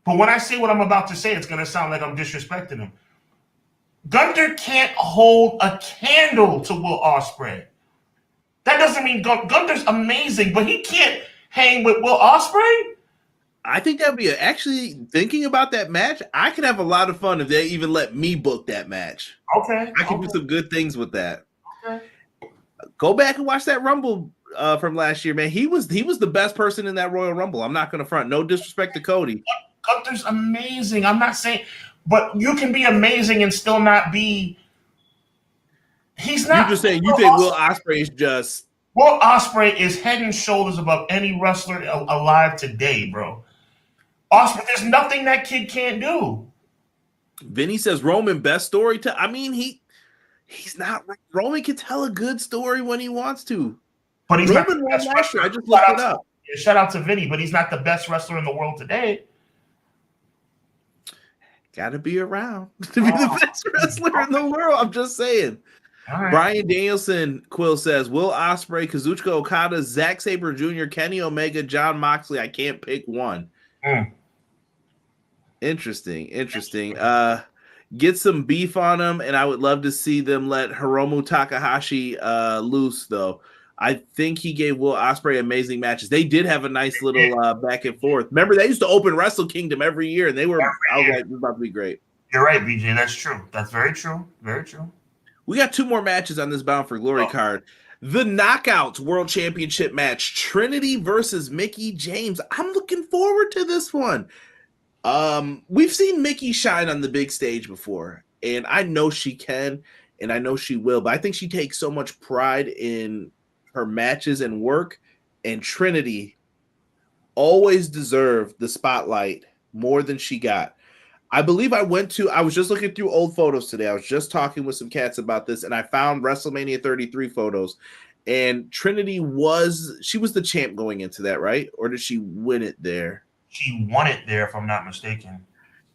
But when I say what I'm about to say, it's going to sound like I'm disrespecting him. Gunther can't hold a candle to Will Ospreay. That doesn't mean Gunther's amazing, but he can't hang with Will Ospreay. I think that'd be actually thinking about that match. I could have a lot of fun if they even let me book that match. Okay, I can do some good things with that. Okay. Go back and watch that Rumble from last year, man. He was the best person in that Royal Rumble. I'm not going to front. No disrespect to Cody. Gunther's amazing. I'm not saying, but you can be amazing and still not be. He's not. You're just saying you think Will Ospreay is just. Will Ospreay is head and shoulders above any wrestler alive today, bro. Ospreay, there's nothing that kid can't do. Vinny says Roman best story. I mean, he's not. Roman can tell a good story when he wants to. But he's Roman not the best wrestler. I just looked it up. Shout out to Vinny, but he's not the best wrestler in the world today. Got to be around to be the best wrestler in the world. I'm just saying. Right. Brian Danielson, Quill says, Will Ospreay, Kazuchika Okada, Zack Sabre Jr., Kenny Omega, John Moxley. I can't pick one. Interesting. Get some beef on him, and I would love to see them let Hiromu Takahashi loose, though. I think he gave Will Ospreay amazing matches. They did have a nice little back and forth. Remember, they used to open Wrestle Kingdom every year, and I was like, this is about to be great. You're right, BJ. That's true. That's very true. Very true. We got 2 more matches on this Bound for Glory card. The Knockouts World Championship match, Trinity versus Mickie James. I'm looking forward to this one. We've seen Mickie shine on the big stage before, and I know she can. and I know she will, but I think she takes so much pride in her matches and work, and Trinity always deserved the spotlight more than she got. I believe I was just looking through old photos today. I was just talking with some cats about this, and I found WrestleMania 33 photos. And Trinity was the champ going into that, right? Or did she win it there? She won it there, if I'm not mistaken.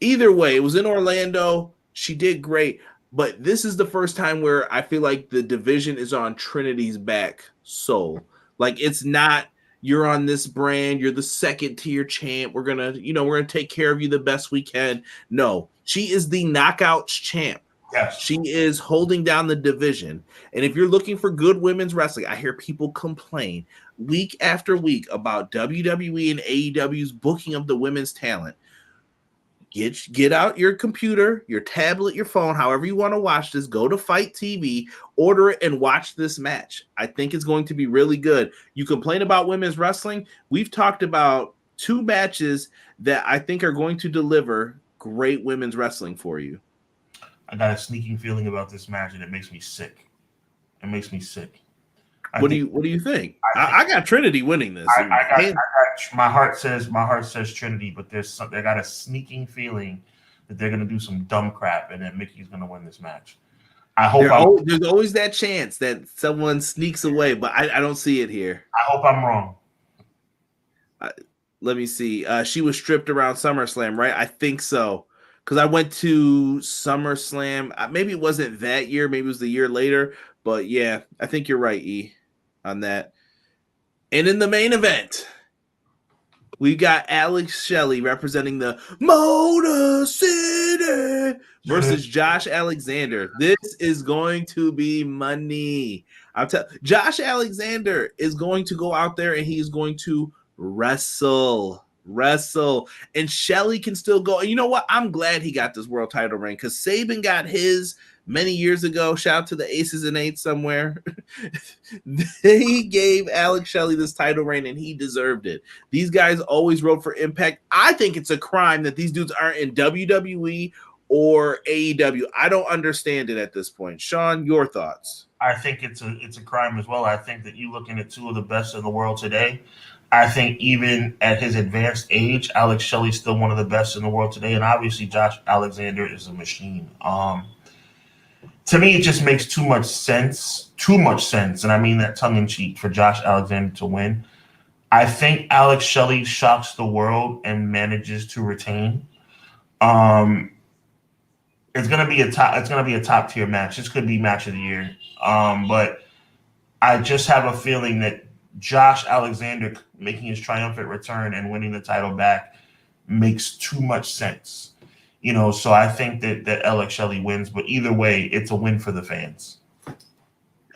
Either way, it was in Orlando. She did great. But this is the first time where I feel like the division is on Trinity's back soul. Like, it's not, you're on this brand, you're the second tier champ, we're gonna take care of you the best we can. No, she is the knockouts champ. Yes. She is holding down the division. And if you're looking for good women's wrestling, I hear people complain week after week about WWE and AEW's booking of the women's talent. Get out your computer, your tablet, your phone, however you want to watch this. Go to Fight TV, order it, and watch this match. I think it's going to be really good. You complain about women's wrestling. We've talked about 2 matches that I think are going to deliver great women's wrestling for you. I got a sneaking feeling about this match, and it makes me sick. It makes me sick. What do you think? I got Trinity winning this. My heart says Trinity, but I got a sneaking feeling that they're gonna do some dumb crap and that Mickey's gonna win this match. There's always that chance that someone sneaks away, but I don't see it here. I hope I'm wrong. Let me see. She was stripped around SummerSlam, right? I think so. Because I went to SummerSlam. Maybe it wasn't that year. Maybe it was the year later. But yeah, I think you're right, E, on that. And in the main event, we got Alex Shelley representing the Motor City versus Josh Alexander. This is going to be money. Josh Alexander is going to go out there and he's going to wrestle. And Shelly can still go. And you know what? I'm glad he got this world title reign because Saban got his many years ago. Shout out to the Aces and Eights somewhere. They gave Alex Shelley this title reign and he deserved it. These guys always wrote for Impact. I think it's a crime that these dudes aren't in WWE or AEW. I don't understand it at this point. Sean, your thoughts? I think it's a crime as well. I think that you looking at 2 of the best in the world today. I think even at his advanced age, Alex Shelley's still one of the best in the world today. And obviously Josh Alexander is a machine. To me, it just makes too much sense. And I mean that tongue in cheek for Josh Alexander to win. I think Alex Shelley shocks the world and manages to retain. It's gonna be a top tier match. This could be match of the year. But I just have a feeling that Josh Alexander making his triumphant return and winning the title back makes too much sense. So I think that Alex Shelley wins, but either way, it's a win for the fans.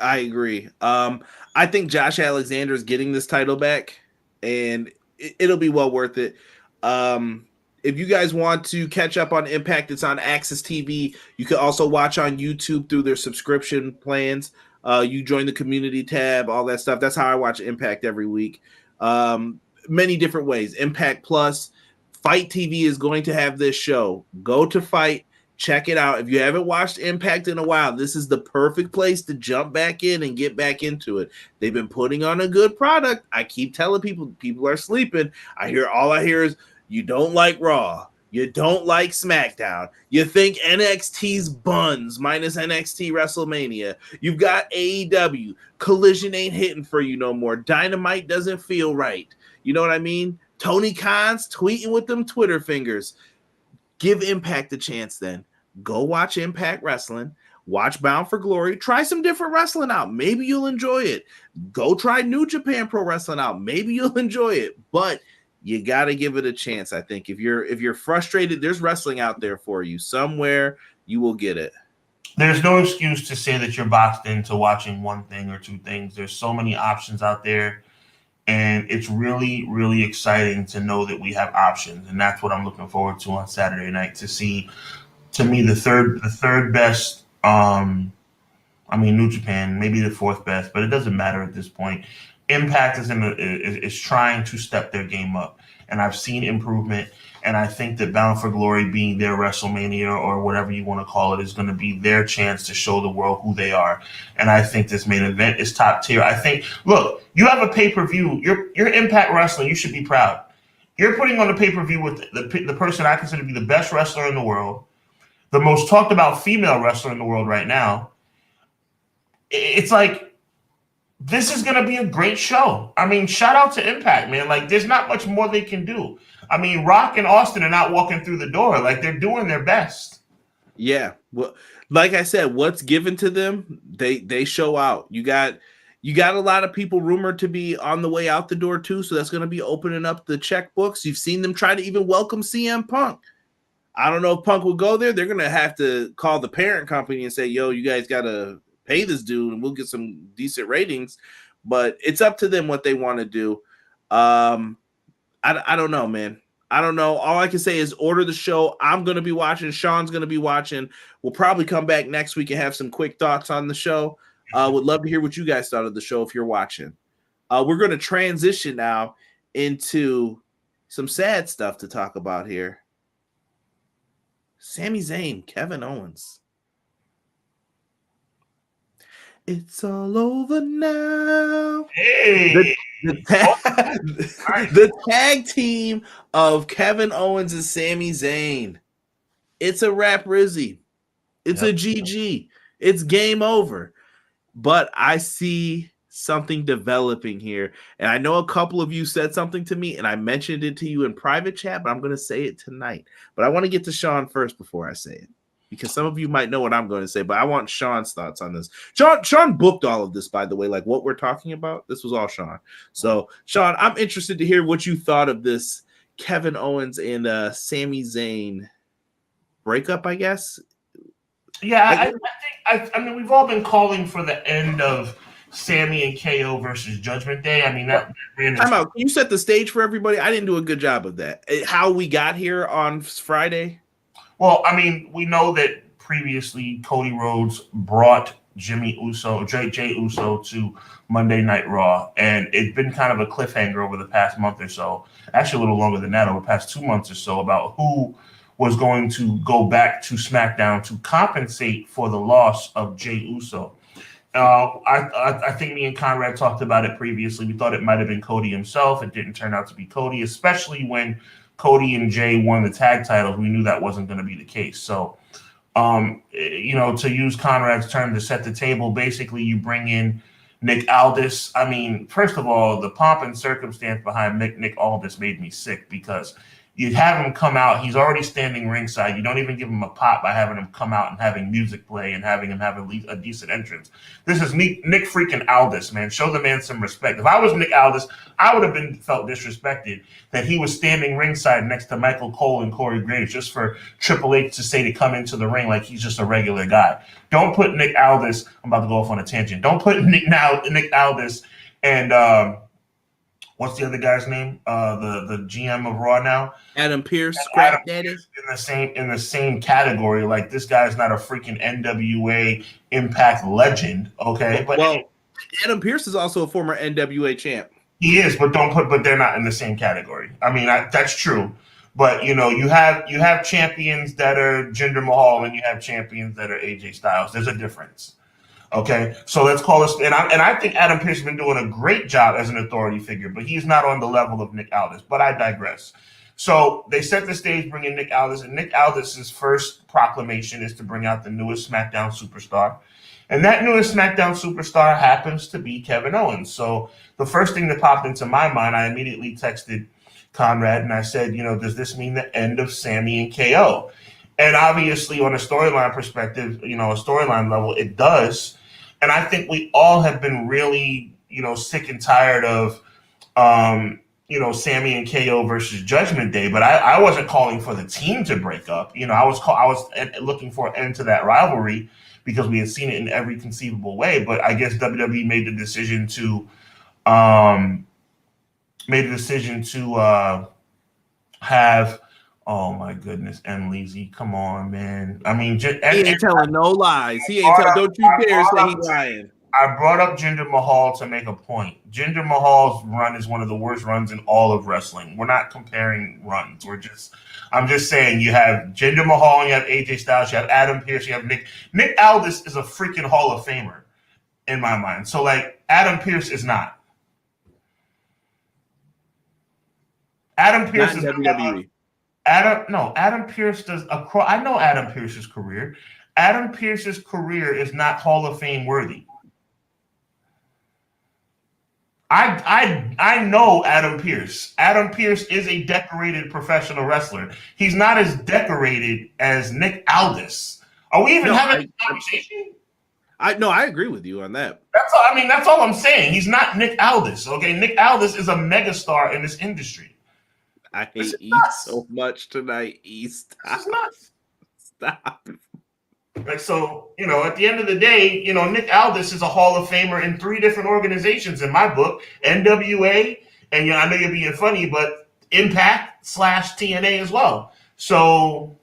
I agree. I think Josh Alexander is getting this title back, and it'll be well worth it. If you guys want to catch up on Impact, it's on Access TV. You can also watch on YouTube through their subscription plans. You join the community tab, all that stuff. That's how I watch Impact every week. Many different ways. Impact Plus. Fight TV is going to have this show. Go to Fight. Check it out. If you haven't watched Impact in a while, this is the perfect place to jump back in and get back into it. They've been putting on a good product. I keep telling people are sleeping. All I hear is, you don't like Raw. You don't like SmackDown. You think NXT's buns minus NXT WrestleMania. You've got AEW. Collision ain't hitting for you no more. Dynamite doesn't feel right. You know what I mean? Tony Khan's tweeting with them Twitter fingers. Give Impact a chance then. Go watch Impact Wrestling. Watch Bound for Glory. Try some different wrestling out. Maybe you'll enjoy it. Go try New Japan Pro Wrestling out. Maybe you'll enjoy it. But you got to give it a chance, I think. If you're frustrated, there's wrestling out there for you. Somewhere you will get it. There's no excuse to say that you're boxed into watching one thing or 2 things. There's so many options out there, and it's really, really exciting to know that we have options, and that's what I'm looking forward to on Saturday night, to see, to me, the third best I mean, New Japan, maybe the fourth best, but it doesn't matter at this point. Impact is trying to step their game up, and I've seen improvement. And I think that Bound for Glory being their WrestleMania or whatever you want to call it is going to be their chance to show the world who they are. And I think this main event is top tier. I think, look, you have a pay-per-view. You're Impact Wrestling. You should be proud. You're putting on a pay-per-view with the person I consider to be the best wrestler in the world, the most talked about female wrestler in the world right now. It's like, this is going to be a great show. I mean, shout out to Impact, man. Like, there's not much more they can do. I mean, Rock and Austin are not walking through the door. Like, they're doing their best. Yeah. Well, like I said, what's given to them, they show out. You got a lot of people rumored to be on the way out the door too, so that's going to be opening up the checkbooks. You've seen them try to even welcome CM Punk. I don't know if Punk will go there. They're going to have to call the parent company and say, yo, you guys got to pay this dude and we'll get some decent ratings. But it's up to them what they want to do. I don't know, man. I don't know. All I can say is order the show. I'm going to be watching. Sean's going to be watching. We'll probably come back next week and have some quick thoughts on the show. Would love to hear what you guys thought of the show if you're watching. We're going to transition now into some sad stuff to talk about here. Sami Zayn, Kevin Owens. It's all over now. Hey! The tag team of Kevin Owens and Sami Zayn. It's a wrap, Rizzy. It's a GG. It's game over. But I see something developing here. And I know a couple of you said something to me, and I mentioned it to you in private chat, but I'm going to say it tonight. But I want to get to Sean first before I say it, because some of you might know what I'm going to say, but I want Sean's thoughts on this. Sean booked all of this, by the way, like what we're talking about. This was all Sean. So, Sean, I'm interested to hear what you thought of this Kevin Owens and Sami Zayn breakup, I guess. Yeah, I mean, we've all been calling for the end of Sami and KO versus Judgment Day. I mean, that time out. Can you set the stage for everybody? I didn't do a good job of that. How we got here on Friday? Well, I mean, we know that previously Cody Rhodes brought Jay Uso to Monday Night Raw, and it's been kind of a cliffhanger over the past month or so. Actually, a little longer than that, over the past 2 months or so, about who was going to go back to SmackDown to compensate for the loss of Jay Uso. I think me and Conrad talked about it previously. We thought it might have been Cody himself. It didn't turn out to be Cody, especially when Cody and Jay won the tag titles. We knew that wasn't going to be the case. So, to use Conrad's term to set the table, basically you bring in Nick Aldis. I mean, first of all, the pomp and circumstance behind Nick Aldis made me sick, because you have him come out. He's already standing ringside. You don't even give him a pop by having him come out and having music play and having him have a decent entrance. This is Nick freaking Aldis, man. Show the man some respect. If I was Nick Aldis, I would have felt disrespected that he was standing ringside next to Michael Cole and Corey Graves just for Triple H to say to come into the ring like he's just a regular guy. Don't put Nick Aldis. I'm about to go off on a tangent. Don't put Nick Aldis and what's the other guy's name? The GM of Raw now, Adam Pearce, Scrap Daddy, in the same category. Like, this guy's not a freaking NWA Impact legend, okay? But Adam Pearce is also a former NWA champ. He is, but they're not in the same category. I mean, that's true. But you have champions that are Jinder Mahal, and you have champions that are AJ Styles. There's a difference. Okay, so let's call this, and I think Adam Pearce has been doing a great job as an authority figure, but he's not on the level of Nick Aldis. But I digress. So they set the stage bringing Nick Aldis, and Nick Aldis's first proclamation is to bring out the newest SmackDown superstar, and that newest SmackDown superstar happens to be Kevin Owens. So the first thing that popped into my mind, I immediately texted Conrad and I said, does this mean the end of Sami and KO? And obviously, on a storyline perspective, a storyline level, it does. And I think we all have been really, sick and tired of, Sami and KO versus Judgment Day. But I wasn't calling for the team to break up. I was looking for an end to that rivalry, because we had seen it in every conceivable way. But I guess WWE made the decision to have Oh my goodness, Emily, come on, man. I mean, he ain't telling no lies. He ain't telling. Don't you dare say he's lying. I brought up Jinder Mahal to make a point. Jinder Mahal's run is one of the worst runs in all of wrestling. We're not comparing runs. I'm just saying you have Jinder Mahal, and you have AJ Styles, you have Adam Pearce, you have Nick Aldis is a freaking Hall of Famer in my mind. So like Adam Pearce is not. Adam Pearce is WWE. Adam Pearce does I know Adam Pearce's career. Adam Pearce's career is not Hall of Fame worthy. I know Adam Pearce. Adam Pearce is a decorated professional wrestler. He's not as decorated as Nick Aldis. Are we even having a conversation? I agree with you on that. That's all I'm saying. He's not Nick Aldis. Okay, Nick Aldis is a megastar in this industry. I hate East so much tonight. East, stop. Like, so, at the end of the day, Nick Aldis is a Hall of Famer in 3 different organizations in my book, NWA, and I know you're being funny, but Impact / TNA as well. So,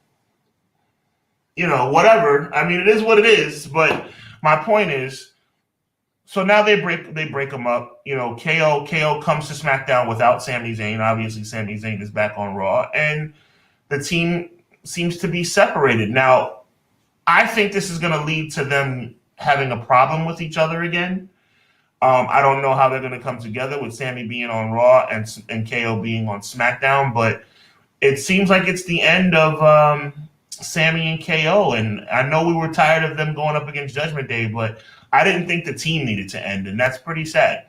whatever. I mean, it is what it is, but my point is, so now they break them up. KO comes to SmackDown without Sami Zayn. Obviously, Sami Zayn is back on Raw, and the team seems to be separated. Now, I think this is going to lead to them having a problem with each other again. I don't know how they're going to come together with Sami being on Raw and KO being on SmackDown, but it seems like it's the end of Sami and KO. And I know we were tired of them going up against Judgment Day, but I didn't think the team needed to end, and that's pretty sad.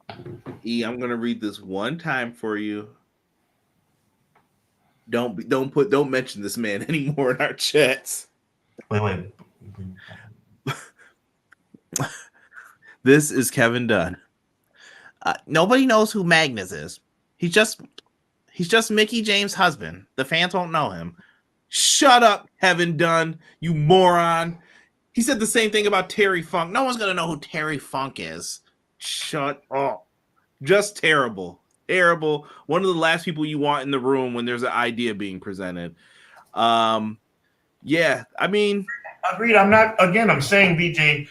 I'm going to read this one time for you. Don't mention this man anymore in our chats. Wait. This is Kevin Dunn. Nobody knows who Magnus is. He's just Mickey James' husband. The fans won't know him. Shut up, Kevin Dunn, you moron. He said the same thing about Terry Funk. No one's gonna know who Terry Funk is. Shut up. Just terrible. Terrible. One of the last people you want in the room when there's an idea being presented. Yeah, I mean, agreed. I'm saying, BJ,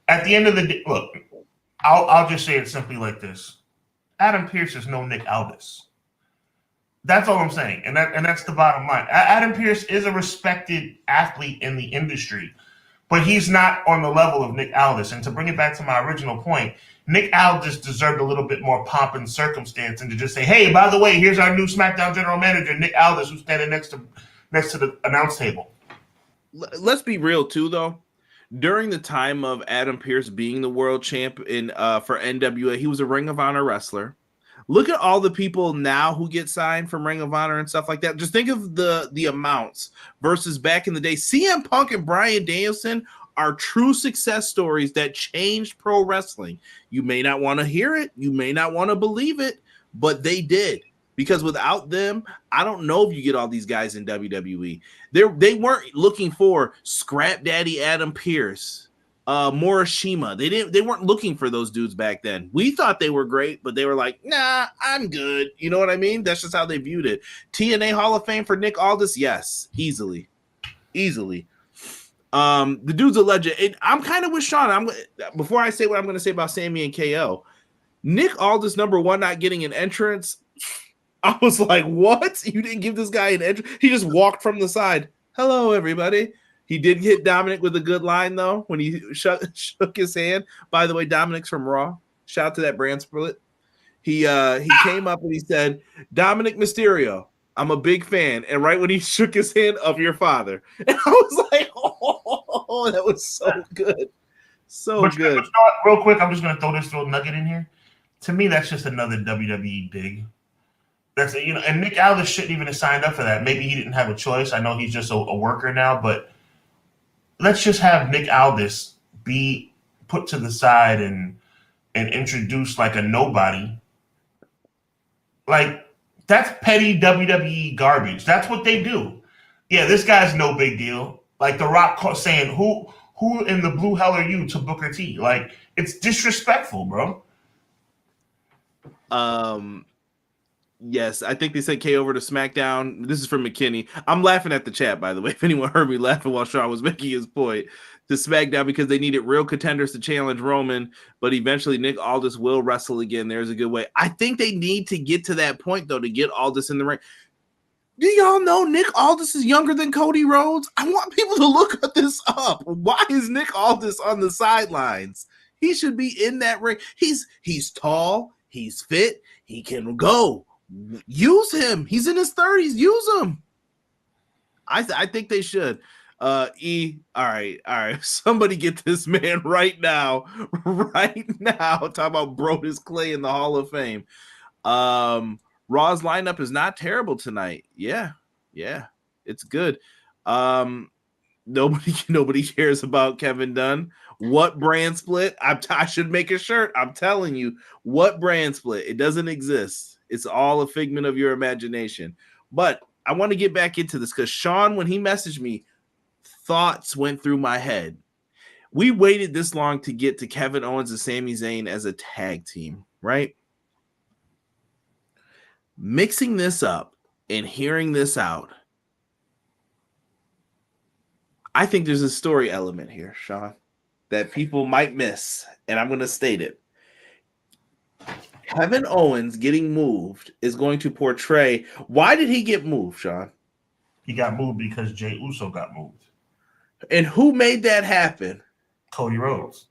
at the end of the day, look, I'll just say it simply like this. Adam Pearce is no Nick Aldis. That's all I'm saying. And that's the bottom line. Adam Pearce is a respected athlete in the industry, but he's not on the level of Nick Aldis. And to bring it back to my original point, Nick Aldis deserved a little bit more pomp and circumstance and to just say, hey, by the way, here's our new SmackDown general manager, Nick Aldis, who's standing next to the announce table. Let's be real, too, though. During the time of Adam Pearce being the world champ for NWA, he was a Ring of Honor wrestler. Look at all the people now who get signed from Ring of Honor and stuff like that. Just think of the amounts versus back in the day. CM Punk and Bryan Danielson are true success stories that changed pro wrestling. You may not want to hear it. You may not want to believe it, but they did. Because without them, I don't know if you get all these guys in WWE. They weren't looking for Scrap Daddy Adam Pearce, Morishima. They weren't looking for those dudes back then. We thought they were great, but they were like, nah, I'm good. You know what I mean? That's just how they viewed it. TNA Hall of Fame for Nick Aldis? Yes, easily. The dude's a legend. And I'm kind of with Sean. Before I say what I'm going to say about Sami and KO, Nick Aldis, number one, not getting an entrance. I was like, what? You didn't give this guy an entrance? He just walked from the side. Hello, everybody. He did hit Dominic with a good line, though, when he shook his hand. By the way, Dominic's from Raw. Shout out to that brand split. He came up and he said, Dominic Mysterio, I'm a big fan. And right when he shook his hand, of your father. And I was like, oh, that was so good. Good. You know what? Real quick, I'm just going to throw this little nugget in here. To me, that's just another WWE dig. And Nick Aldis shouldn't even have signed up for that. Maybe he didn't have a choice. I know he's just a worker now, but let's just have Nick Aldis be put to the side and introduced like a nobody. Like, that's petty WWE garbage. That's what they do. Yeah, this guy's no big deal. Like The Rock saying, who in the blue hell are you to Booker T? Like, it's disrespectful, bro. Yes, I think they said K over to SmackDown. This is from McKinney. I'm laughing at the chat, by the way. If anyone heard me laughing while Sean was making his point, to SmackDown because they needed real contenders to challenge Roman, but eventually Nick Aldis will wrestle again. There's a good way. I think they need to get to that point, though, to get Aldis in the ring. Do y'all know Nick Aldis is younger than Cody Rhodes? I want people to look at this up. Why is Nick Aldis on the sidelines? He should be in that ring. He's tall. He's fit. He can go. Use him. He's in his 30s. Use him. I think they should. All right. Somebody get this man right now. Right now. Talk about Brodus Clay in the Hall of Fame. Raw's lineup is not terrible tonight. Yeah. It's good. Nobody cares about Kevin Dunn. What brand split? I should make a shirt. I'm telling you, what brand split? It doesn't exist. It's all a figment of your imagination. But I want to get back into this because Sean, when he messaged me, thoughts went through my head. We waited this long to get to Kevin Owens and Sami Zayn as a tag team, right? Mixing this up and hearing this out, I think there's a story element here, Sean, that people might miss, and I'm going to state it. Kevin Owens getting moved is going to portray. Why did he get moved, Sean? He got moved because Jey Uso got moved. And who made that happen? Cody Rhodes.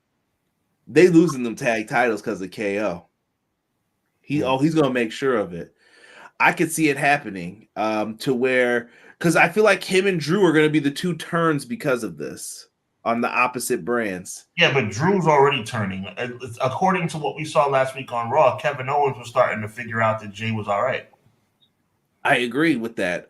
They losing them tag titles because of KO. He's going to make sure of it. I could see it happening to where, because I feel like him and Drew are going to be the two turns because of this on the opposite brands. Yeah, but Drew's already turning. According to what we saw last week on Raw, Kevin Owens was starting to figure out that Jey was all right. I agree with that.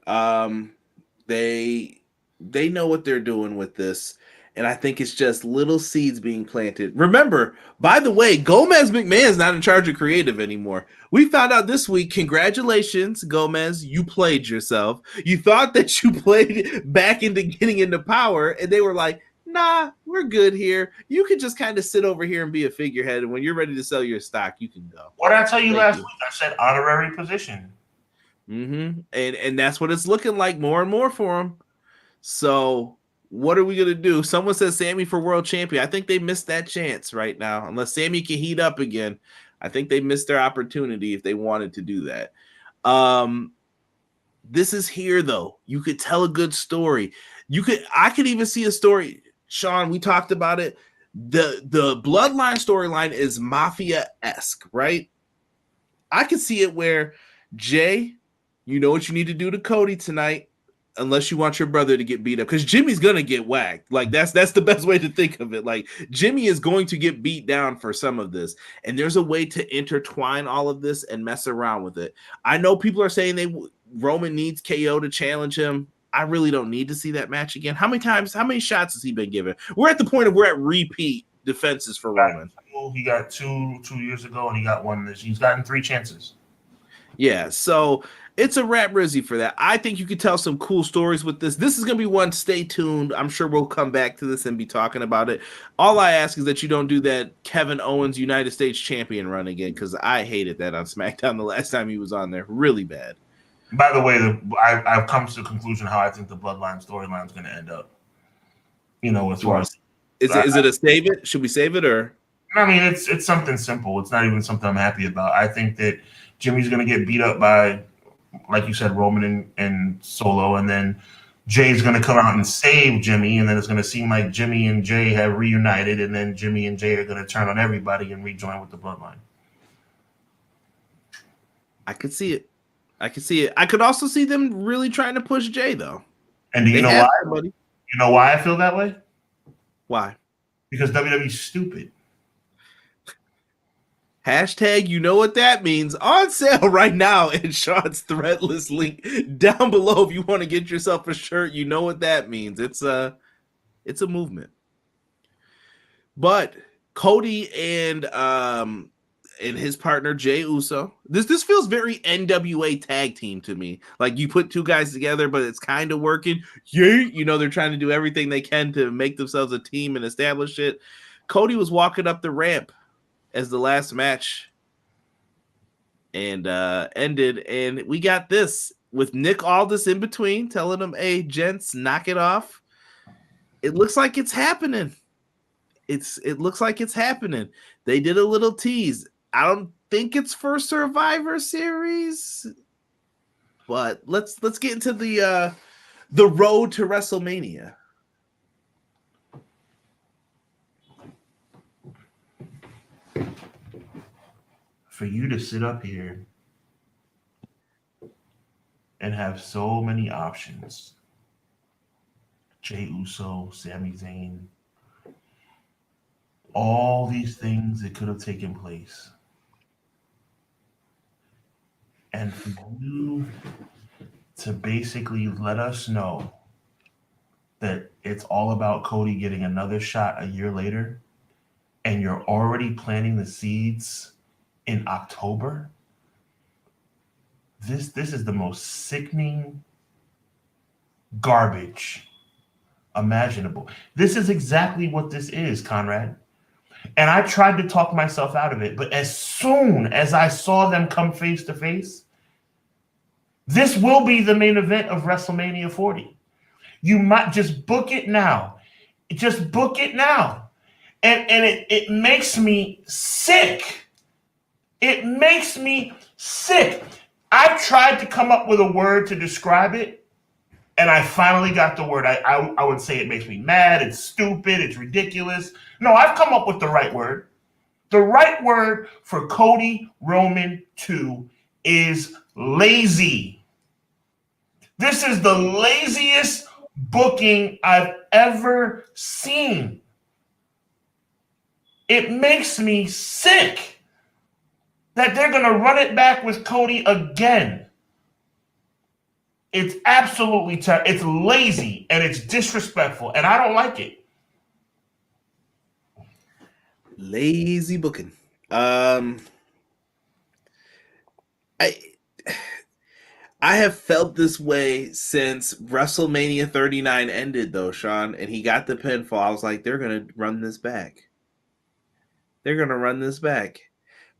They know what they're doing with this, and I think it's just little seeds being planted. Remember, by the way, Gomez McMahon's not in charge of creative anymore. We found out this week, congratulations, Gomez, you played yourself. You thought that you played back into getting into power, and they were like, nah, we're good here. You can just kind of sit over here and be a figurehead, and when you're ready to sell your stock, you can go. What did I tell you last week? I said honorary position. And that's what it's looking like more and more for him. So what are we going to do? Someone says Sami for world champion. I think they missed that chance right now. Unless Sami can heat up again, I think they missed their opportunity if they wanted to do that. This is here, though. You could tell a good story. I could even see a story. Sean, we talked about it. The bloodline storyline is mafia-esque, right? I could see it where Jey, you know what you need to do to Cody tonight, unless you want your brother to get beat up, because Jimmy's gonna get whacked. Like that's the best way to think of it. Like Jimmy is going to get beat down for some of this, and there's a way to intertwine all of this and mess around with it. I know people are saying Roman needs KO to challenge him. I really don't need to see that match again. How many shots has he been given? We're at the point of we're at repeat defenses for Roman. He got two years ago, and he got one this. He's gotten 3 chances. Yeah, so it's a rap rizzy for that. I think you could tell some cool stories with this. This is going to be one. Stay tuned. I'm sure we'll come back to this and be talking about it. All I ask is that you don't do that Kevin Owens United States champion run again, because I hated that on SmackDown the last time he was on there. Really bad. By the way, I've come to the conclusion how I think the Bloodline storyline is going to end up. As far as is it a save it? Should we save it or? I mean, it's something simple. It's not even something I'm happy about. I think that Jimmy's going to get beat up by, like you said, Roman and Solo, and then Jay's going to come out and save Jimmy, and then it's going to seem like Jimmy and Jay have reunited, and then Jimmy and Jay are going to turn on everybody and rejoin with the Bloodline. I could see it. I could also see them really trying to push Jay, though. And do you know why? Somebody. You know why I feel that way? Why? Because WWE's stupid. Hashtag, you know what that means. On sale right now in Sean's Threadless link down below. If you want to get yourself a shirt, you know what that means. It's a movement. But Cody and his partner Jey Uso. This feels very NWA tag team to me. Like you put two guys together, but it's kind of working. Yeah, they're trying to do everything they can to make themselves a team and establish it. Cody was walking up the ramp as the last match and ended. And we got this with Nick Aldis in between, telling them, "Hey, gents, knock it off." It looks like it's happening. It looks like it's happening. They did a little tease. I don't think it's for Survivor Series, but let's get into the road to WrestleMania. For you to sit up here and have so many options, Jey Uso, Sami Zayn, all these things that could have taken place. And for you to basically let us know that it's all about Cody getting another shot a year later, and you're already planting the seeds in October. This is the most sickening garbage imaginable. This is exactly what this is, Conrad. And I tried to talk myself out of it, but as soon as I saw them come face to face, this will be the main event of WrestleMania 40. You might just book it now. Just book it now. And it makes me sick. It makes me sick. I tried to come up with a word to describe it, and I finally got the word. I would say it makes me mad. It's stupid. It's ridiculous. No, I've come up with the right word. The right word for Cody Roman 2 is lazy. This is the laziest booking I've ever seen. It makes me sick that they're going to run it back with Cody again. It's absolutely terrible. It's lazy and it's disrespectful, and I don't like it. Lazy booking. I have felt this way since WrestleMania 39 ended, though, Sean, and he got the pinfall. I was like, they're going to run this back. They're going to run this back.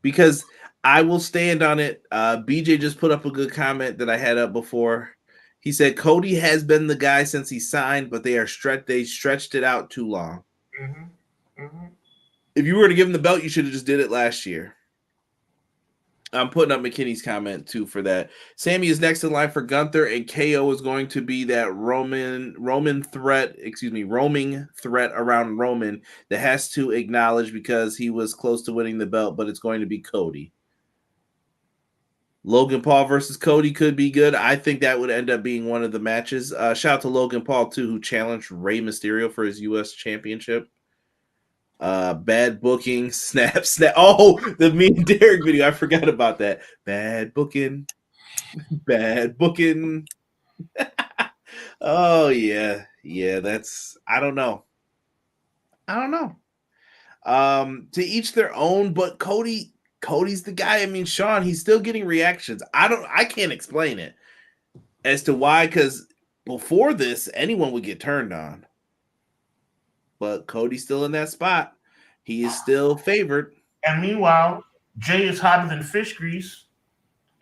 Because I will stand on it. BJ just put up a good comment that I had up before. He said, Cody has been the guy since he signed, but they stretched it out too long. Mm-hmm. Mm-hmm. If you were to give him the belt, you should have just did it last year. I'm putting up McKinney's comment too for that. Sami is next in line for Gunther, and KO is going to be that roaming threat around Roman that has to acknowledge because he was close to winning the belt, but it's going to be Cody. Logan Paul versus Cody could be good. I think that would end up being one of the matches. Shout out to Logan Paul too, who challenged Rey Mysterio for his U.S. Championship. Bad booking, snap. Oh, the Me and Derek video. I forgot about that. Bad booking. Oh yeah. That's. I don't know. To each their own, but Cody's the guy. I mean, Sean, he's still getting reactions. I can't explain it as to why, because before this, anyone would get turned on. But Cody's still in that spot. He is still favored. And meanwhile, Jay is hotter than fish grease,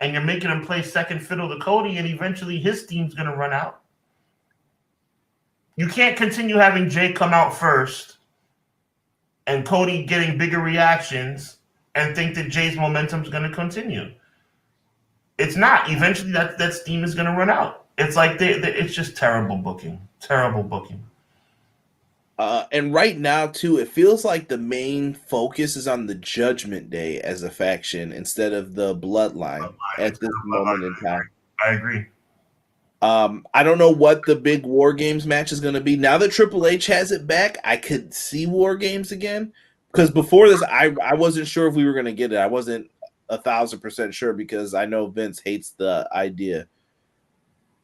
and you're making him play second fiddle to Cody, and eventually his steam's going to run out. You can't continue having Jay come out first and Cody getting bigger reactions and think that Jay's momentum is going to continue. It's not. Eventually, that steam is going to run out. It's like it's just terrible booking. Terrible booking. And right now, too, it feels like the main focus is on the Judgment Day as a faction instead of the Bloodline at this moment in time. I agree. I don't know what the big War Games match is going to be. Now that Triple H has it back, I could see War Games again. Because before this, I wasn't sure if we were going to get it. I wasn't 1,000% sure because I know Vince hates the idea.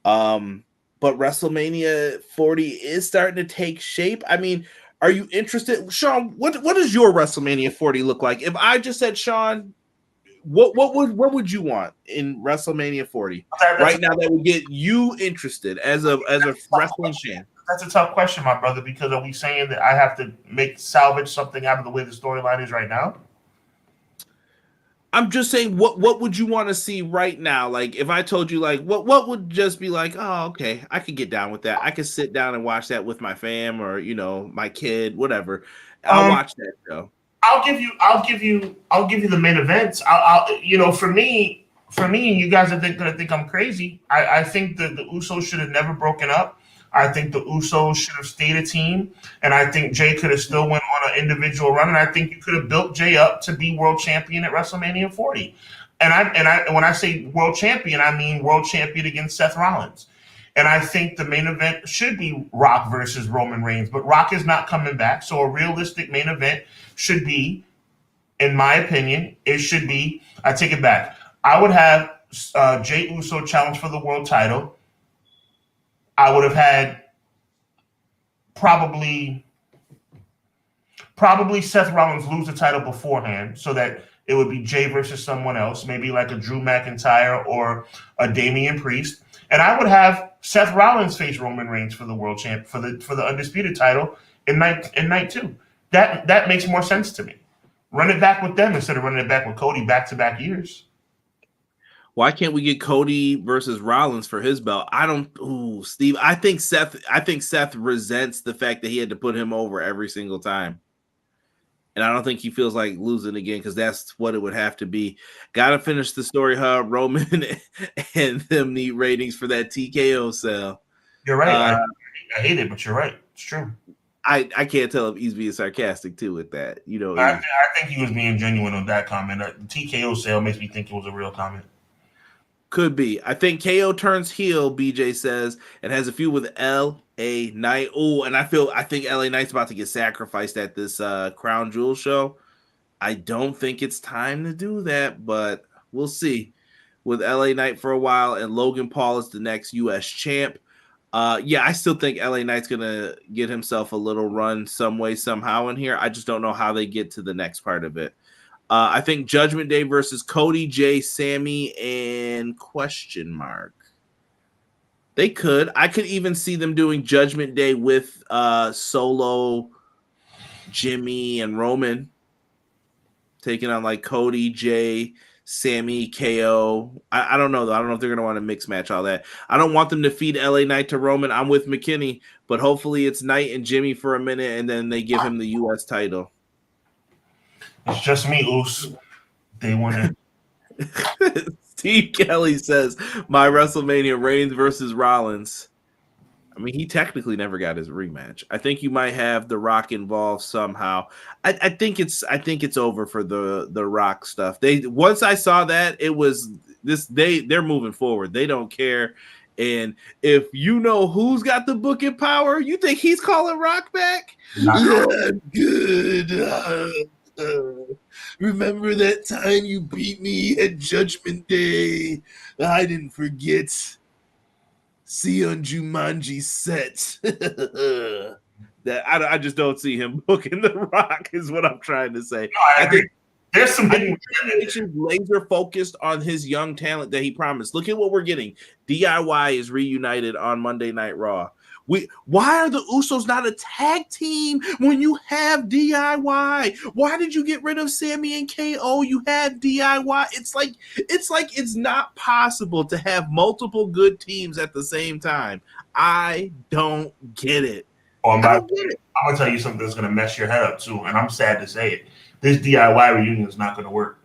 But WrestleMania 40 is starting to take shape. I mean, are you interested? Sean, what does your WrestleMania 40 look like? If I just said, Sean, what would you want in WrestleMania 40 right now that would get you interested as a wrestling fan? That's a tough question, my brother, because are we saying that I have to salvage something out of the way the storyline is right now? I'm just saying, what would you want to see right now? Like, if I told you, like, what would just be like, oh, okay, I could get down with that. I could sit down and watch that with my fam or my kid, whatever. I'll watch that show. I'll give you the main events. I'll for me, you guys are gonna think I'm crazy. I think that the Usos should have never broken up. I think the Usos should have stayed a team, and I think Jay could have still went on an individual run, and I think you could have built Jay up to be world champion at WrestleMania 40. And when I say world champion, I mean world champion against Seth Rollins. And I think the main event should be Rock versus Roman Reigns, but Rock is not coming back. So a realistic main event should be, in my opinion, I take it back. I would have Jey Uso challenge for the world title. I would have had probably Seth Rollins lose the title beforehand so that it would be Jay versus someone else, maybe like a Drew McIntyre or a Damian Priest. And I would have Seth Rollins face Roman Reigns for the world champ for the undisputed title in night 2. That makes more sense to me. Run it back with them instead of running it back with Cody back-to-back years. Why can't we get Cody versus Rollins for his belt? Steve, I think Seth resents the fact that he had to put him over every single time. And I don't think he feels like losing again because that's what it would have to be. Got to finish the story, Hub. Roman and them need ratings for that TKO sale. You're right. I hate it, but you're right. It's true. I can't tell if he's being sarcastic too with that. I think he was being genuine on that comment. The TKO sale makes me think it was a real comment. Could be. I think KO turns heel, BJ says, and has a feud with LA Knight. Oh, and I think LA Knight's about to get sacrificed at this Crown Jewel show. I don't think it's time to do that, but we'll see. With LA Knight for a while, and Logan Paul is the next US champ. I still think LA Knight's gonna get himself a little run some way, somehow in here. I just don't know how they get to the next part of it. I think Judgment Day versus Cody, Jay, Sami, and question mark. They could. I could even see them doing Judgment Day with Solo, Jimmy, and Roman. Taking on like Cody, Jay, Sami, KO. I don't know, though. I don't know if they're going to want to mix match all that. I don't want them to feed LA Knight to Roman. I'm with McKinney, but hopefully it's Knight and Jimmy for a minute, and then they give him the U.S. title. It's just me, Oos. They want to. Steve Kelly says, my WrestleMania Reigns versus Rollins. I mean, he technically never got his rematch. I think you might have The Rock involved somehow. I think it's over for the Rock stuff. Once I saw that, it was this. They're moving forward. They don't care. And if you know who's got the booking power, you think he's calling Rock back? Yeah, good. Remember that time you beat me at Judgment Day? I didn't forget. See you on Jumanji set. That I just don't see him booking The Rock is what I'm trying to say. No, I think there's some laser focused on his young talent that he promised. Look at what we're getting. DIY is reunited on Monday Night Raw. Why are the Usos not a tag team when you have DIY? Why did you get rid of Sami and KO? You have DIY. It's like it's not possible to have multiple good teams at the same time. I don't get it. I'm gonna tell you something that's gonna mess your head up too, and I'm sad to say it. This DIY reunion is not gonna work.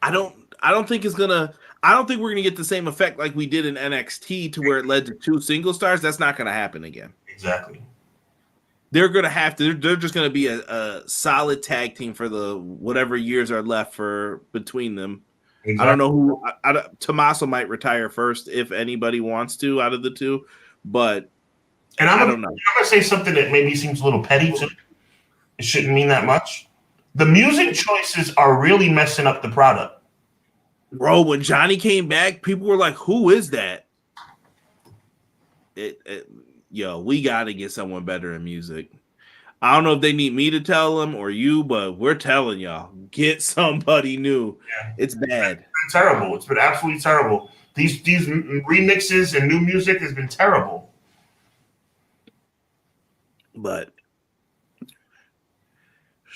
I don't think it's gonna. I don't think we're going to get the same effect like we did in NXT to where it led to 2 single stars. That's not going to happen again. Exactly. They're going to have to. They're just going to be a solid tag team for the whatever years are left for between them. Exactly. I don't know who. Tommaso might retire first if anybody wants to out of the two, but I don't know. I'm going to say something that maybe seems a little petty too. It shouldn't mean that much. The music choices are really messing up the product. Bro, when Johnny came back, people were like, who is that? We got to get someone better in music. I don't know if they need me to tell them or you, but we're telling y'all, get somebody new. Yeah. It's bad. It's been terrible. It's been absolutely terrible. These remixes and new music has been terrible. But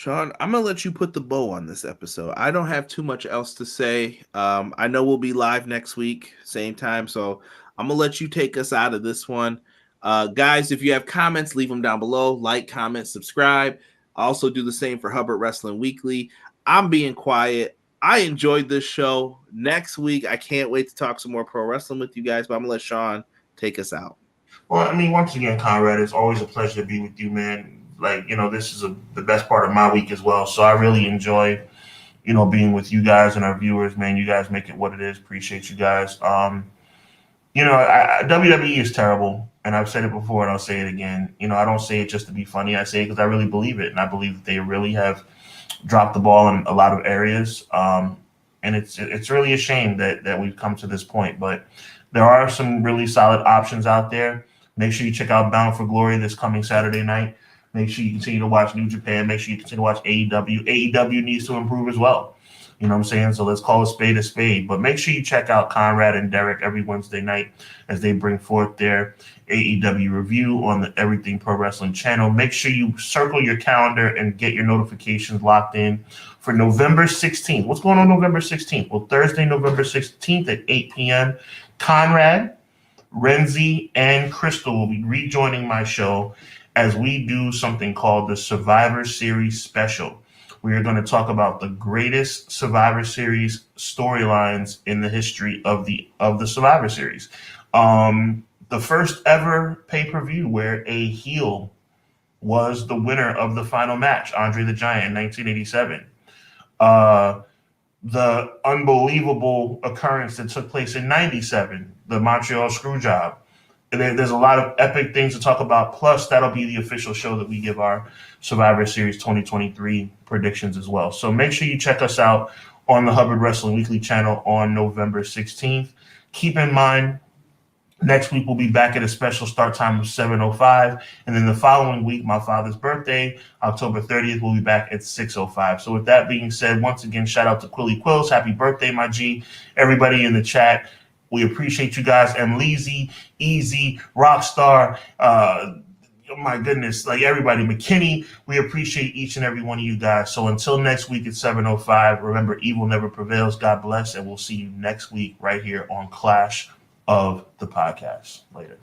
Sean, I'm gonna let you put the bow on this episode. I don't have too much else to say. I know we'll be live next week, same time, so I'm gonna let you take us out of this one. Guys, if you have comments, leave them down below. Like, comment, subscribe. Also do the same for Hubbard Wrestling Weekly. I'm being quiet. I enjoyed this show. Next week, I can't wait to talk some more pro wrestling with you guys, but I'm gonna let Sean take us out. Well, I mean, once again, Conrad, it's always a pleasure to be with you, man. Like, this is the best part of my week as well. So I really enjoy, being with you guys and our viewers, man. You guys make it what it is. Appreciate you guys. WWE is terrible, and I've said it before, and I'll say it again. I don't say it just to be funny. I say it because I really believe it, and I believe that they really have dropped the ball in a lot of areas. And it's really a shame that we've come to this point, but there are some really solid options out there. Make sure you check out Bound for Glory this coming Saturday night. Make sure you continue to watch New Japan. Make sure you continue to watch AEW. AEW needs to improve as well. You know what I'm saying? So let's call a spade a spade. But make sure you check out Conrad and Derek every Wednesday night as they bring forth their AEW review on the Everything Pro Wrestling channel. Make sure you circle your calendar and get your notifications locked in for November 16th. What's going on November 16th? Well, Thursday, November 16th at 8 p.m., Conrad, Renzi, and Crystal will be rejoining my show as we do something called the Survivor Series Special. We are going to talk about the greatest Survivor Series storylines in the history of the Survivor Series. The first ever pay-per-view where a heel was the winner of the final match, Andre the Giant in 1987. The unbelievable occurrence that took place in 97, the Montreal Screwjob. There's a lot of epic things to talk about. Plus, that'll be the official show that we give our Survivor Series 2023 predictions as well. So make sure you check us out on the Hubbard Wrestling Weekly channel on November 16th. Keep in mind, next week we'll be back at a special start time of 7:05. And then the following week, my father's birthday, October 30th, we'll be back at 6:05. So with that being said, once again, shout out to Quilly Quills. Happy birthday, my G. Everybody in the chat, we appreciate you guys. Leezy, Easy, Rockstar, my goodness, like everybody, McKinney, we appreciate each and every one of you guys. So until next week at 7:05, remember, evil never prevails. God bless, and we'll see you next week right here on Clash of the Podcast. Later.